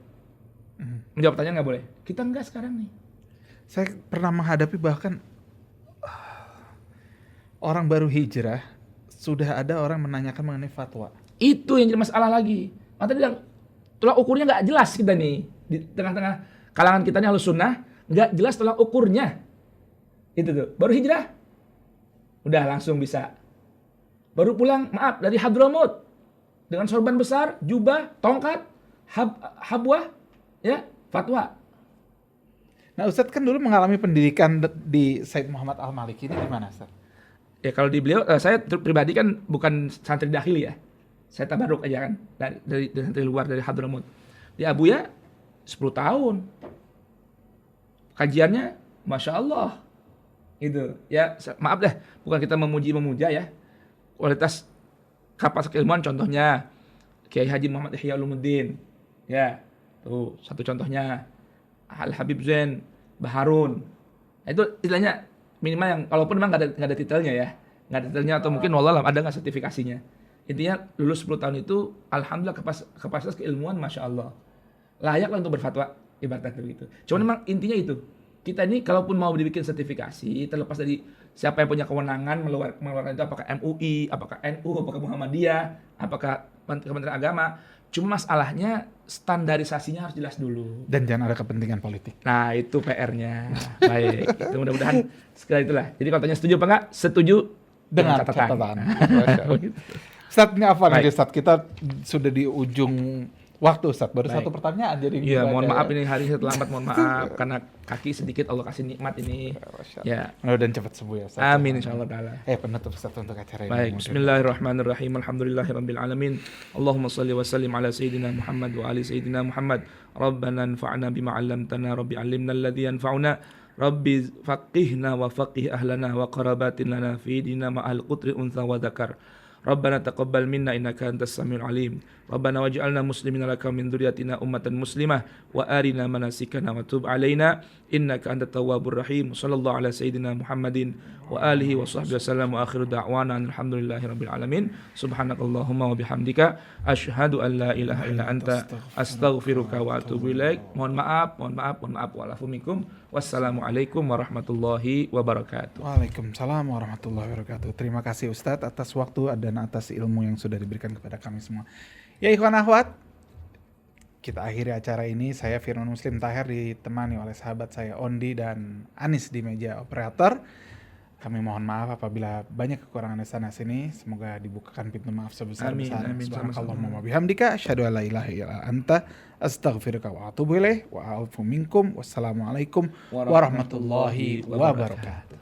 [SPEAKER 2] menjawab pertanyaan nggak boleh. Kita nggak sekarang nih.
[SPEAKER 1] Saya pernah menghadapi bahkan orang baru hijrah sudah ada orang menanyakan mengenai fatwa.
[SPEAKER 2] Itu yang jadi masalah lagi. Maka dia tolak ukurnya nggak jelas kita nih. Di tengah-tengah kalangan kita nih Ahlus Sunnah, nggak jelas tolak ukurnya. Itu tuh, baru hijrah, udah langsung bisa. Baru pulang, maaf, dari Hadramut, dengan sorban besar, jubah, tongkat, habwah, ya, fatwa.
[SPEAKER 1] Nah Ustadz kan dulu mengalami pendidikan di Said Muhammad Al-Maliki ini di mana Ustadz?
[SPEAKER 2] Ya kalau di beliau, saya pribadi kan bukan santri dahili ya. Saya tabaruk aja kan, dari santri luar, dari Hadramut. Di Abuya, 10 tahun. Kajiannya, Masya Allah. Gitu. Ya, maaf deh, bukan kita memuja ya. Kualitas kapasitas keilmuan contohnya, Kiai Haji Muhammad Ihya Ulumuddin. Ya, tuh satu contohnya. Al-Habib Zain Baharun. Nah, itu istilahnya minimal yang, walaupun memang nggak ada titelnya ya. Nggak ada titelnya atau mungkin wallahualam ada nggak sertifikasinya. Intinya lulus 10 tahun itu, alhamdulillah kapasitas keilmuan Masya Allah. Layaklah untuk berfatwa, ibaratnya begitu. Cuman memang intinya itu. Kita ini kalaupun mau dibikin sertifikasi, terlepas dari siapa yang punya kewenangan mengeluarkan itu, apakah MUI, apakah NU, apakah Muhammadiyah, apakah Kementerian Agama. Cuma masalahnya standarisasinya harus jelas dulu.
[SPEAKER 1] Dan jangan ada kepentingan politik.
[SPEAKER 2] Nah itu PR-nya. Baik, itu mudah-mudahan sekali itulah. Jadi kalau tanya setuju apa enggak? Setuju dengan catatan.
[SPEAKER 1] Ustadz, ini apa nih Ustadz? Kita sudah di ujung waktu Ustaz. Baru
[SPEAKER 2] Baik.
[SPEAKER 1] satu pertanyaan jadi
[SPEAKER 2] Iya,
[SPEAKER 1] dibaca
[SPEAKER 2] mohon
[SPEAKER 1] ya.
[SPEAKER 2] maaf ini hari ini terlambat, mohon maaf karena kaki sedikit Allah kasih nikmat ini.
[SPEAKER 1] Masya Allah.
[SPEAKER 2] Ya.
[SPEAKER 1] Mudah-mudahan cepat sembuh ya Ustaz.
[SPEAKER 2] Amin insyaallah taala.
[SPEAKER 1] Penutup Ustaz untuk acara ini.
[SPEAKER 2] Baik, bismillahirrahmanirrahim. Alhamdulillahirabbil alamin. Allahumma shalli wa sallim ala sayyidina Muhammad wa ali sayyidina Muhammad. Rabbana anfa'na bima 'allamtana, rabbi 'allimna alladhi yanfa'una. Rabbi faqihna wa faqih ahlana wa qarabatin lana fi dinina ma'al qutri untha wa dzakar. Rabbana taqabbal minna innaka antas samiul alim. Rabbana waj'alna muslimina laka min dzurriyyatina ummatan muslimah wa arina manasikana wa tub alaina innaka antat tawwabur rahim. Sallallahu ala sayyidina Muhammadin wa alihi wa sahbihi wasallam wa akhiru da'wana alhamdulillahirabbil alamin. Subhanakallahumma wa bihamdika asyhadu an la ilaha illa anta astaghfiruka wa atubu ilaik. Mohon maaf wa'alafu minkum. Wassalamualaikum warahmatullahi wabarakatuh.
[SPEAKER 1] Waalaikumsalam warahmatullahi wabarakatuh. Terima kasih Ustadz atas waktu dan atas ilmu yang sudah diberikan kepada kami semua. Ya ikhwan akhwat, kita akhiri acara ini. Saya Firman Muslim Tahir ditemani oleh sahabat saya Ondi dan Anis di meja operator. Kami mohon maaf apabila banyak kekurangan di sana sini. Semoga dibukakan pintu maaf sebesar-besarnya. Subhanakallahumma wa bihamdika asyhadu an la ilaha illa anta astaghfiruka wa atubu ilaik wa a'udzu minkum. Wassalamualaikum warahmatullahi wabarakatuh.